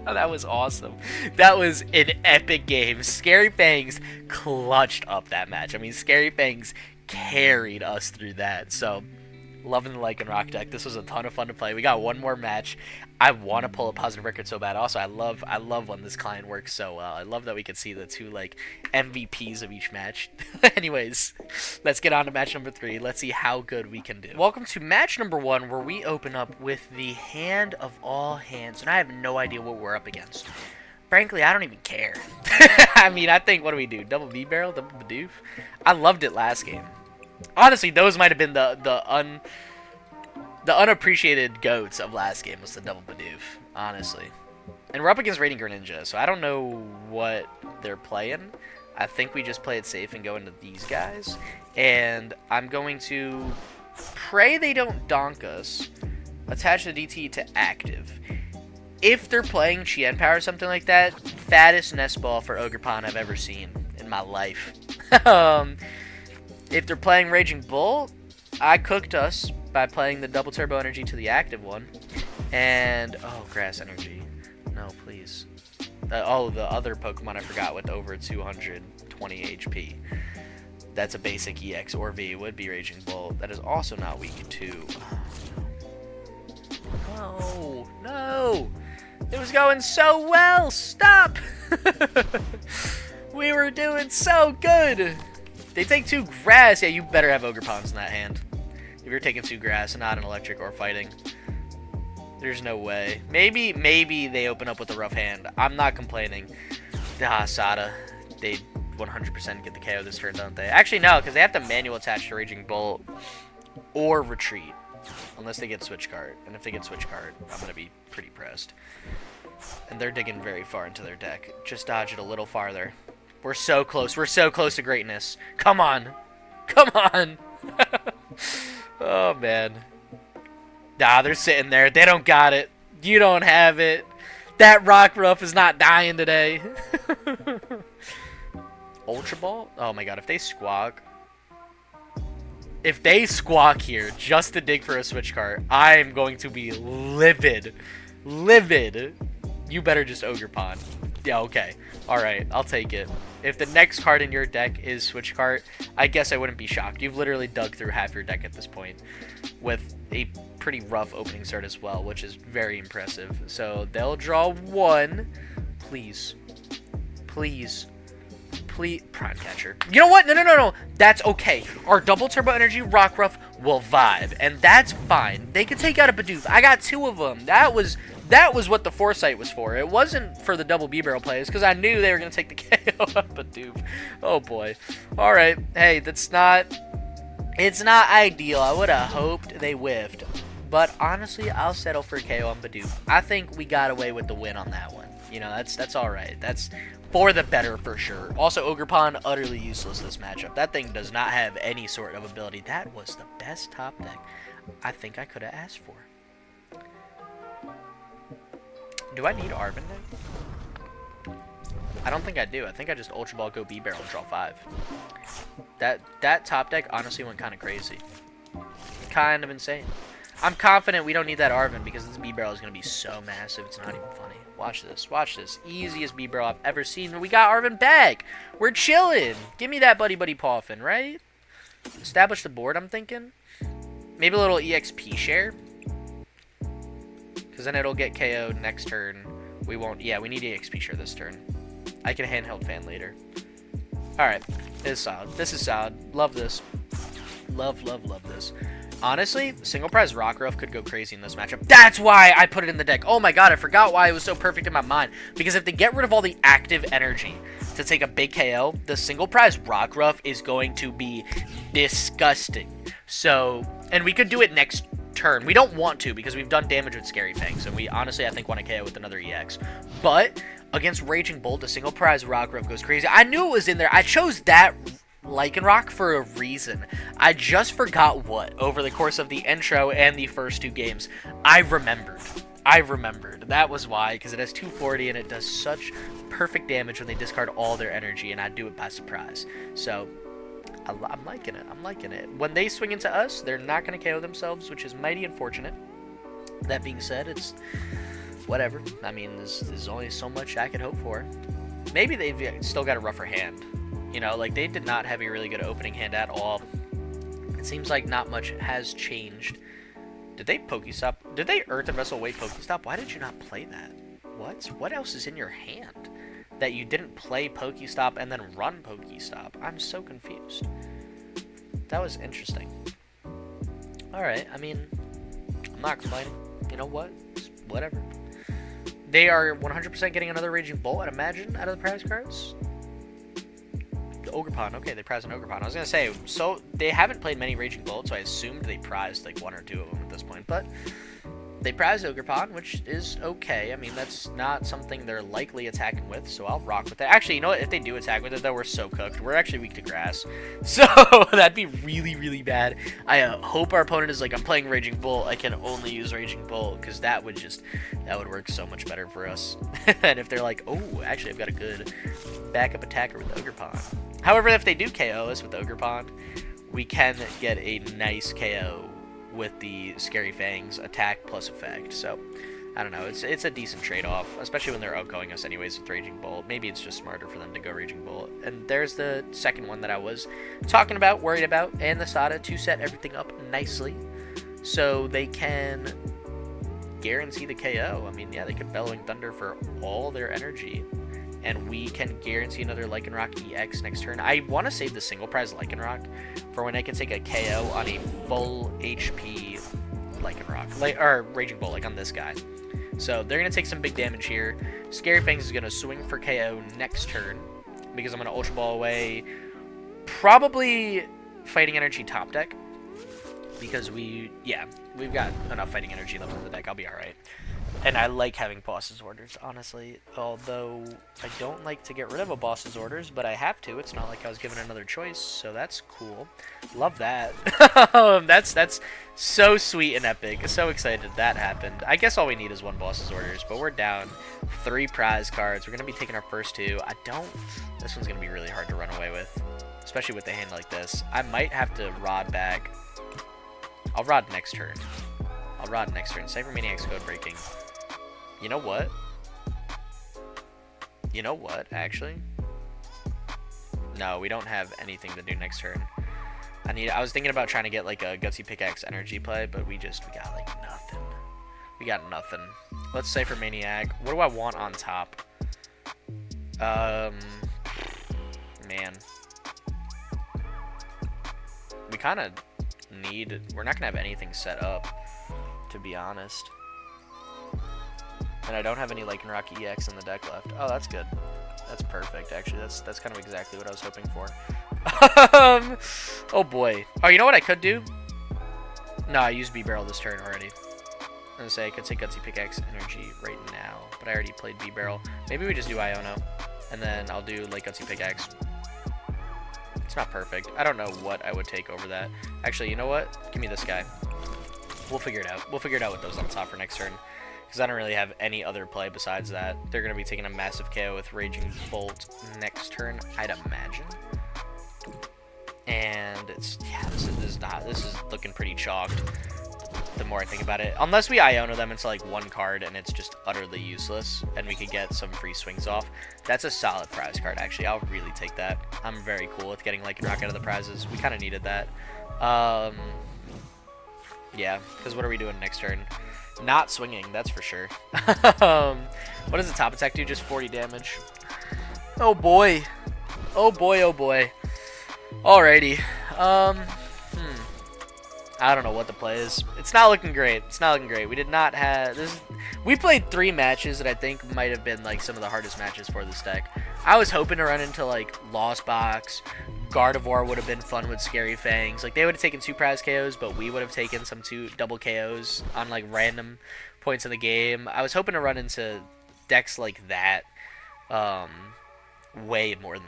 That was awesome. That was an epic game. Scary Fangs clutched up that match. I mean, Scary Fangs carried us through that. So, loving the Lycanroc deck. This was a ton of fun to play. We got one more match. I want to pull a positive record so bad. Also, I love when this client works so well. I love that we could see the two, like, MVPs of each match. Anyways, let's get on to match number 3. Let's see how good we can do. Welcome to match number 1, where we open up with the hand of all hands, and I have no idea what we're up against. Frankly, I don't even care. I mean, I think, what do we do? Double Bibarel? Double Bidoof? I loved it last game. Honestly, those might have been the unappreciated goats of last game was the double Bidoof, honestly. And we're up against Radiant Greninja, so I don't know what they're playing. I think we just play it safe and go into these guys. And I'm going to pray they don't donk us. Attach the DT to active. If they're playing Chien Power or something like that, fattest nest ball for Ogerpon I've ever seen in my life. If they're playing Raging Bull, I cooked us by playing the double turbo energy to the active one. And, oh, grass energy. No, please. Oh, the other Pokemon I forgot with over 220 HP. That's a basic EX or V. Would be Raging Bull. That is also not weak to. Oh, no. No. It was going so well. Stop. We were doing so good. They take 2 grass. Yeah, you better have Ogerpons in that hand. If you're taking 2 grass and not an electric or fighting. There's no way. Maybe they open up with a rough hand. I'm not complaining. Sada. They 100% get the KO this turn, don't they? Actually, no, because they have to manual attach to Raging Bolt or retreat. Unless they get Switch Card. And if they get Switch Card, I'm going to be pretty pressed. And they're digging very far into their deck. Just dodge it a little farther. We're so close. We're so close to greatness. Come on. Come on. Oh, man. Nah, they're sitting there. They don't got it. You don't have it. That Rockruff is not dying today. Ultra Ball? Oh, my God. If they squawk. If they squawk here just to dig for a Switch card, I am going to be livid. Livid. You better just Ogerpon. Yeah, okay. Alright, I'll take it. If the next card in your deck is Switch Card, I guess I wouldn't be shocked. You've literally dug through half your deck at this point. With a pretty rough opening start as well, which is very impressive. So, they'll draw 1. Please. Please. Please. Prime Catcher. You know what? No. That's okay. Our double turbo energy Rockruff will vibe. And that's fine. They can take out a Bidoof. I got 2 of them. That was what the foresight was for. It wasn't for the double B-barrel plays, because I knew they were going to take the KO on Bidoof. Oh, boy. Alright. Hey, it's not ideal. I would have hoped they whiffed. But, honestly, I'll settle for KO on Bidoof. I think we got away with the win on that one. You know, that's alright. That's for the better, for sure. Also, Ogerpon, utterly useless this matchup. That thing does not have any sort of ability. That was the best top deck I think I could have asked for. Do I need Arven deck? I don't think I do. I think I just Ultra Ball, go B-Barrel, and draw 5. That top deck honestly went kind of crazy. Kind of insane. I'm confident we don't need that Arven because this Bibarel is going to be so massive. It's not even funny. Watch this. Watch this. Easiest Bibarel I've ever seen. We got Arven back. We're chilling. Give me that buddy Poffin, right? Establish the board, I'm thinking. Maybe a little EXP share. Because then it'll get KO'd next turn. We won't. Yeah, we need EXP share this turn. I can handheld fan later. Alright. This is solid. This is solid. Love this. Love this. Honestly, single prize Rockruff could go crazy in this matchup. That's why I put it in the deck. Oh my god, I forgot why it was so perfect in my mind. Because if they get rid of all the active energy to take a big KO, the single prize Rockruff is going to be disgusting. So, and we could do it next turn. We don't want to because we've done damage with Scary Fangs. And we honestly, I think, want to KO with another EX. But against Raging Bolt, the single prize Rockruff goes crazy. I knew it was in there. I chose that Lycanroc for a reason. I just forgot what over the course of the intro and the first two games. I remembered. That was why, because it has 240 and it does such perfect damage when they discard all their energy, and I do it by surprise. So I'm liking it. When they swing into us, they're not going to KO themselves, which is mighty unfortunate. That being said, it's whatever. I mean, there's only so much I can hope for. Maybe they've still got a rougher hand. You know, like, they did not have a really good opening hand at all. It seems like not much has changed. Did they Pokestop? Did they Earth and Vessel Weight Pokestop? Why did you not play that? What else is in your hand that you didn't play Pokestop and then run Pokestop? I'm so confused. That was interesting. Alright, I mean, I'm not complaining. You know what? Just whatever. They are 100% getting another Raging Bolt, I'd imagine, out of the prize cards. Ogerpon. Okay, they prized an Ogerpon. I was going to say, so they haven't played many Raging Bolts, so I assumed they prized like one or two of them at this point, but they prized Ogerpon, which is okay. I mean, that's not something they're likely attacking with, so I'll rock with that. Actually, you know what? If they do attack with it, though, we're so cooked. We're actually weak to grass, so that'd be really, really bad. I hope our opponent is like, I'm playing Raging Bolt, I can only use Raging Bolt, because that would work so much better for us. And if they're like, oh, actually, I've got a good backup attacker with Ogerpon. However, if they do KO us with Ogerpon, we can get a nice KO with the Scary Fangs attack plus effect. So, I don't know. It's a decent trade-off, especially when they're outgoing us anyways with Raging Bolt. Maybe it's just smarter for them to go Raging Bolt. And there's the second one that I was talking about, worried about, and the Sada to set everything up nicely so they can guarantee the KO. I mean, yeah, they could Bellowing Thunder for all their energy. And we can guarantee another Lycanroc EX next turn. I want to save the single prize Lycanroc for when I can take a KO on a full HP Lycanroc. Or Raging Bolt, like on this guy. So they're going to take some big damage here. Scary Fangs is going to swing for KO next turn. Because I'm going to Ultra Ball away. Probably Fighting Energy top deck. Because we've got enough Fighting Energy left in the deck. I'll be alright. And I like having boss's orders, honestly. Although I don't like to get rid of a boss's orders, but I have to. It's not like I was given another choice, so that's cool. Love that. That's so sweet and epic. So excited that happened. I guess all we need is one boss's orders, but we're down 3 prize cards. We're gonna be taking our first 2. This one's gonna be really hard to run away with, especially with a hand like this. I might have to Rod back. I'll Rod next turn. Ciphermaniac's Codebreaking. You know what? Actually? No, we don't have anything to do next turn. I was thinking about trying to get like a Gutsy Pickaxe energy play, but we got like nothing. We got nothing. Let's Ciphermaniac. What do I want on top? Man. We kind of need... We're not going to have anything set up, to be honest. And I don't have any Lycanroc EX in the deck left. Oh, that's good. That's perfect, actually. That's kind of exactly what I was hoping for. Oh, boy. Oh, you know what I could do? No, I used Bibarel this turn already. I'm going to say I could take Gutsy Pickaxe Energy right now, but I already played Bibarel. Maybe we just do Iono, and then I'll do like Gutsy Pickaxe. It's not perfect. I don't know what I would take over that. Actually, you know what? Give me this guy. We'll figure it out. We'll figure it out with those on top for next turn. Because I don't really have any other play besides that. They're going to be taking a massive KO with Raging Bolt next turn, I'd imagine. And it's, yeah, this is looking pretty chalked. the more I think about it. Unless we Iono them into like one card and it's just utterly useless and we could get some free swings off. That's a solid prize card, actually. I'll really take that. I'm very cool with getting Lycanroc out of the prizes. We kind of needed that. Yeah, because what are we doing next turn? Not swinging, that's for sure. What does the top attack do? Just 40 damage. Oh boy. Oh boy, oh boy. Alrighty. I don't know what the play is. It's not looking great. It's not looking great. We did not have this. We played 3 matches that I think might have been like some of the hardest matches for this deck. I was hoping to run into like Lost Box. Gardevoir would have been fun with Scary Fangs. Like they would have taken 2 prize KOs, but we would have taken some 2 double KOs on like random points of the game. I was hoping to run into decks like that way more than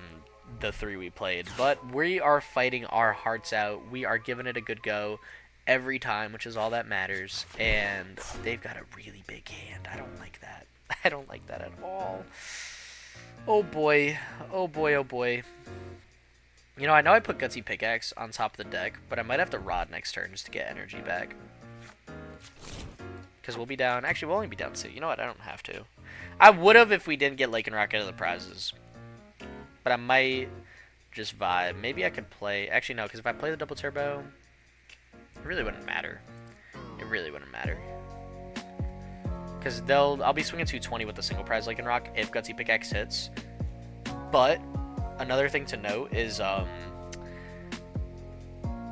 the 3 we played, but we are fighting our hearts out. We are giving it a good go every time, which is all that matters, and they've got a really big hand. I don't like that. I don't like that at all. Oh boy. Oh boy, oh boy. You know, I know I put Gutsy Pickaxe on top of the deck, but I might have to Rod next turn just to get energy back. Because we'll be down. Actually, we'll only be down 2. You know what? I don't have to. I would have if we didn't get Lycanroc out of the prizes. But I might just vibe. Maybe I could play... Actually, no, because if I play the double turbo, it really wouldn't matter. It really wouldn't matter. Because I'll be swinging 220 with the single prize Lycanroc if Gutsy Pickaxe hits. But another thing to note is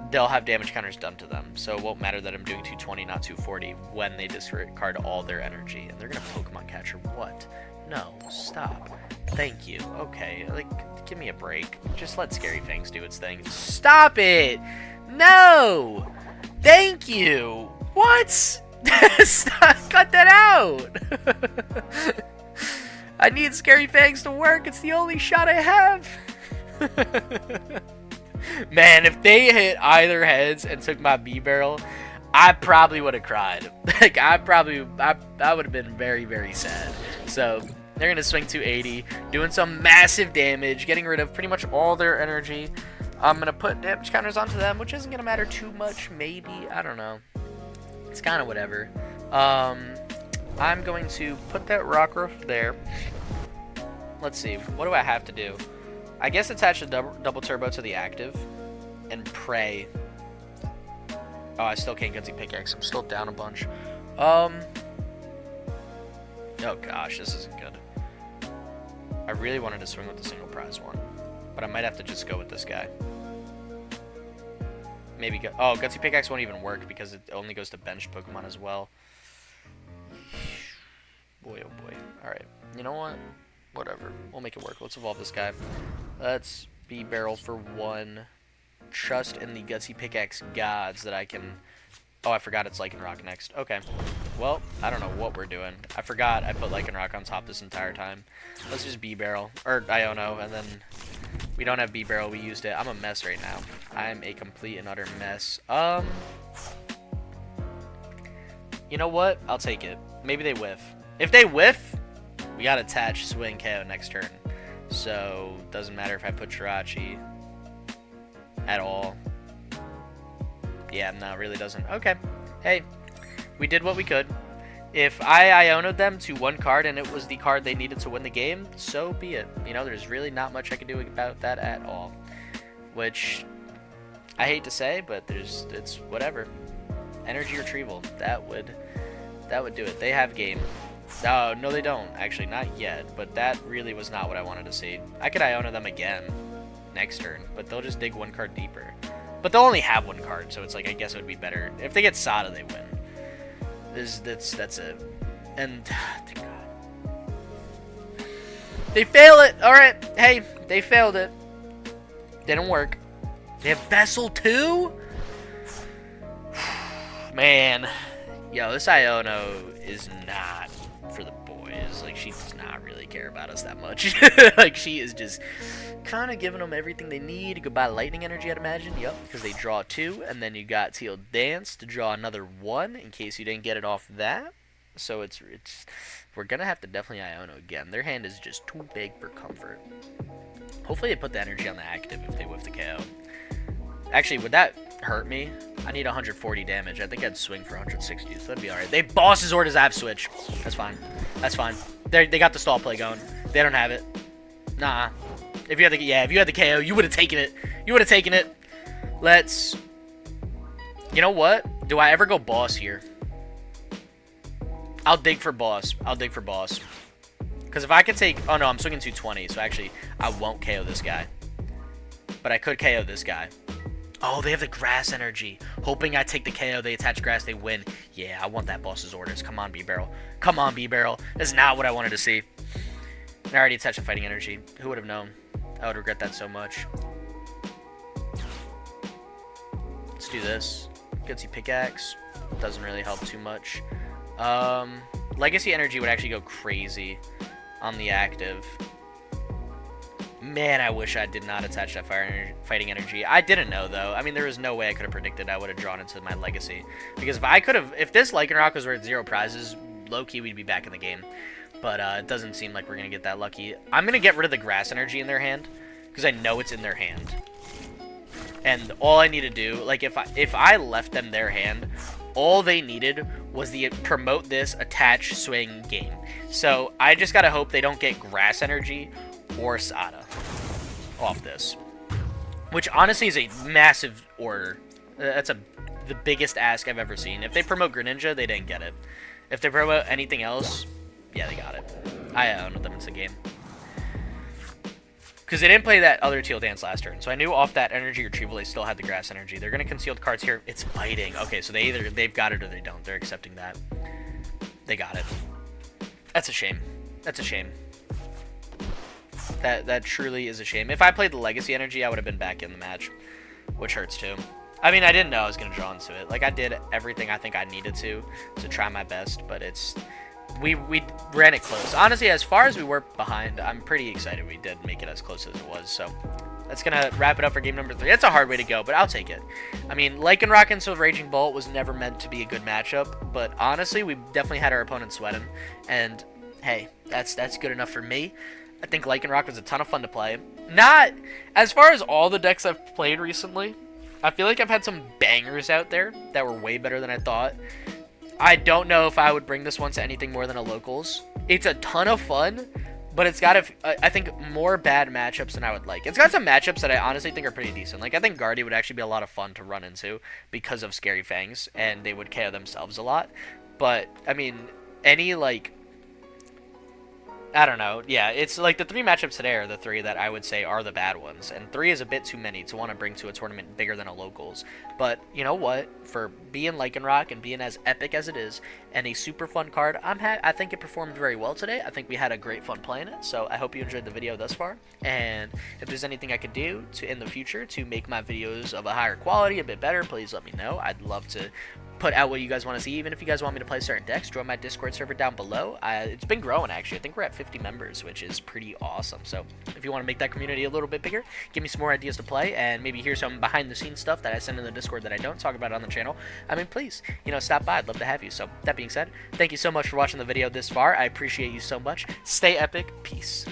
they'll have damage counters done to them. So it won't matter that I'm doing 220, not 240 when they discard all their energy. And they're going to Pokemon Catcher what? No, stop. Thank you. Okay, like, give me a break. Just let Scary Fangs do its thing. Stop it! No! Thank you! What? Stop, cut that out! I need Scary Fangs to work. It's the only shot I have. Man, if they hit either heads and took my Bibarel, I probably would have cried. Like, I would have been very, very sad. So they're going to swing 280, doing some massive damage, getting rid of pretty much all their energy. I'm going to put damage counters onto them, which isn't going to matter too much, maybe. I don't know. It's kind of whatever. I'm going to put that Rockruff there. Let's see. What do I have to do? I guess attach the double turbo to the active and pray. Oh, I still can't Gutsy Pickaxe. I'm still down a bunch. Oh gosh, this isn't good. I really wanted to swing with the single prize one, but I might have to just go with this guy. Maybe go. Oh, Gutsy Pickaxe won't even work because it only goes to bench Pokemon as well. Boy, oh boy. Alright, you know what? Whatever. We'll make it work. Let's evolve this guy. Let's Bibarel for 1. Trust in the Gutsy Pickaxe gods that I can... Oh, I forgot it's Lycanroc next. Okay. Well, I don't know what we're doing. I forgot I put Lycanroc on top this entire time. Let's just Bibarel. Or Iono, and then... We don't have Bibarel. We used it. I'm a mess right now. I'm a complete and utter mess. You know what? I'll take it. Maybe they whiff. If they whiff, we got attach, swing, KO next turn. So, doesn't matter if I put Jirachi at all. Yeah, no, it really doesn't. Okay. Hey, we did what we could. If I Iono'd them to 1 card and it was the card they needed to win the game, so be it. You know, there's really not much I can do about that at all. Which, I hate to say, but it's whatever. Energy retrieval, that would do it. They have game. No, they don't. Actually, not yet. But that really was not what I wanted to see. I could Iono them again next turn, but they'll just dig 1 card deeper. But they'll only have 1 card, so it's like, I guess it would be better. If they get Sada, they win. That's it. And, thank God. They fail it! Alright, hey, they failed it. Didn't work. They have Vessel too? Man. Yo, this Iono is not for the boys. Like, she does not really care about us that much. Like, she is just kind of giving them everything they need. Goodbye lightning energy, I'd imagine. Yep, because they draw 2, and then you got Teal Dance to draw another 1 in case you didn't get it off that. So it's we're gonna have to definitely Iono again. Their hand is just too big for comfort. Hopefully they put the energy on the active if they whiff the KO. Actually, would that hurt me? I need 140 damage. I think I'd swing for 160, so that'd be alright. They bosses or does have switch. That's fine. That's fine. They got the stall play going. They don't have it. Nah. If you had the KO, you would have taken it. You would have taken it. Let's... You know what? Do I ever go boss here? I'll dig for boss. I'll dig for boss. Because if I could take... Oh, no, I'm swinging 220, so actually, I won't KO this guy. But I could KO this guy. Oh, they have the grass energy. Hoping I take the KO, they attach grass, they win. Yeah, I want that boss's orders. Come on, Bibarel. Come on, Bibarel. That's not what I wanted to see. I already attached the fighting energy. Who would have known? I would regret that so much. Let's do this. Gutsy pickaxe. Doesn't really help too much. Legacy energy would actually go crazy on the active. Man, I wish I did not attach that fighting energy. I didn't know, though. I mean, there was no way I could have predicted I would have drawn into my legacy. Because if this Lycanroc was worth 0 prizes, low-key we'd be back in the game. But it doesn't seem like we're going to get that lucky. I'm going to get rid of the grass energy in their hand, because I know it's in their hand. And all I need to do, like, if I left them their hand, all they needed was the promote this, attach, swing game. So I just got to hope they don't get grass energy or Sada off this. Which honestly is a massive order. That's the biggest ask I've ever seen. If they promote Greninja, they didn't get it. If they promote anything else, yeah, they got it. I own them into the game. Because they didn't play that other teal dance last turn. So I knew off that energy retrieval they still had the grass energy. They're going to conceal the cards here. It's fighting. Okay, so they've got it or they don't. They're accepting that. They got it. That's a shame. That's a shame. That truly is a shame. If I played the legacy energy, I would have been back in the match. Which hurts too. I mean, I didn't know I was going to draw into it. Like, I did everything I think I needed to try my best. But it's... We ran it close. Honestly, as far as we were behind, I'm pretty excited we did make it as close as it was. So that's going to wrap it up for game number 3. It's a hard way to go, but I'll take it. I mean, Lycanroc and Raging Bolt was never meant to be a good matchup. But honestly, we definitely had our opponent sweating. And, hey, that's good enough for me. I think Lycanroc was a ton of fun to play. Not, as far as all the decks I've played recently, I feel like I've had some bangers out there that were way better than I thought. I don't know if I would bring this one to anything more than a locals. It's a ton of fun, but it's got, I think, more bad matchups than I would like. It's got some matchups that I honestly think are pretty decent. Like, I think Guardy would actually be a lot of fun to run into because of Scary Fangs, and they would KO themselves a lot. But, I mean, any, like... I don't know. Yeah, it's like the 3 matchups today are the 3 that I would say are the bad ones. And 3 is a bit too many to want to bring to a tournament bigger than a locals. But you know what? For being Lycanroc and being as epic as it is and a super fun card, I think it performed very well today. I think we had a great fun playing it. So I hope you enjoyed the video thus far. And if there's anything I could do in the future to make my videos of a higher quality, a bit better, please let me know. I'd love to put out what you guys want to see. Even if you guys want me to play certain decks, join my Discord server down below. It's been growing, actually. I think we're at 50 members, which is pretty awesome. So if you want to make that community a little bit bigger, give me some more ideas to play, and maybe hear some behind the scenes stuff that I send in the Discord that I don't talk about on the channel, I mean, please, stop by. I'd love to have you. So that being said, thank you so much for watching the video this far. I appreciate you so much. Stay epic. Peace.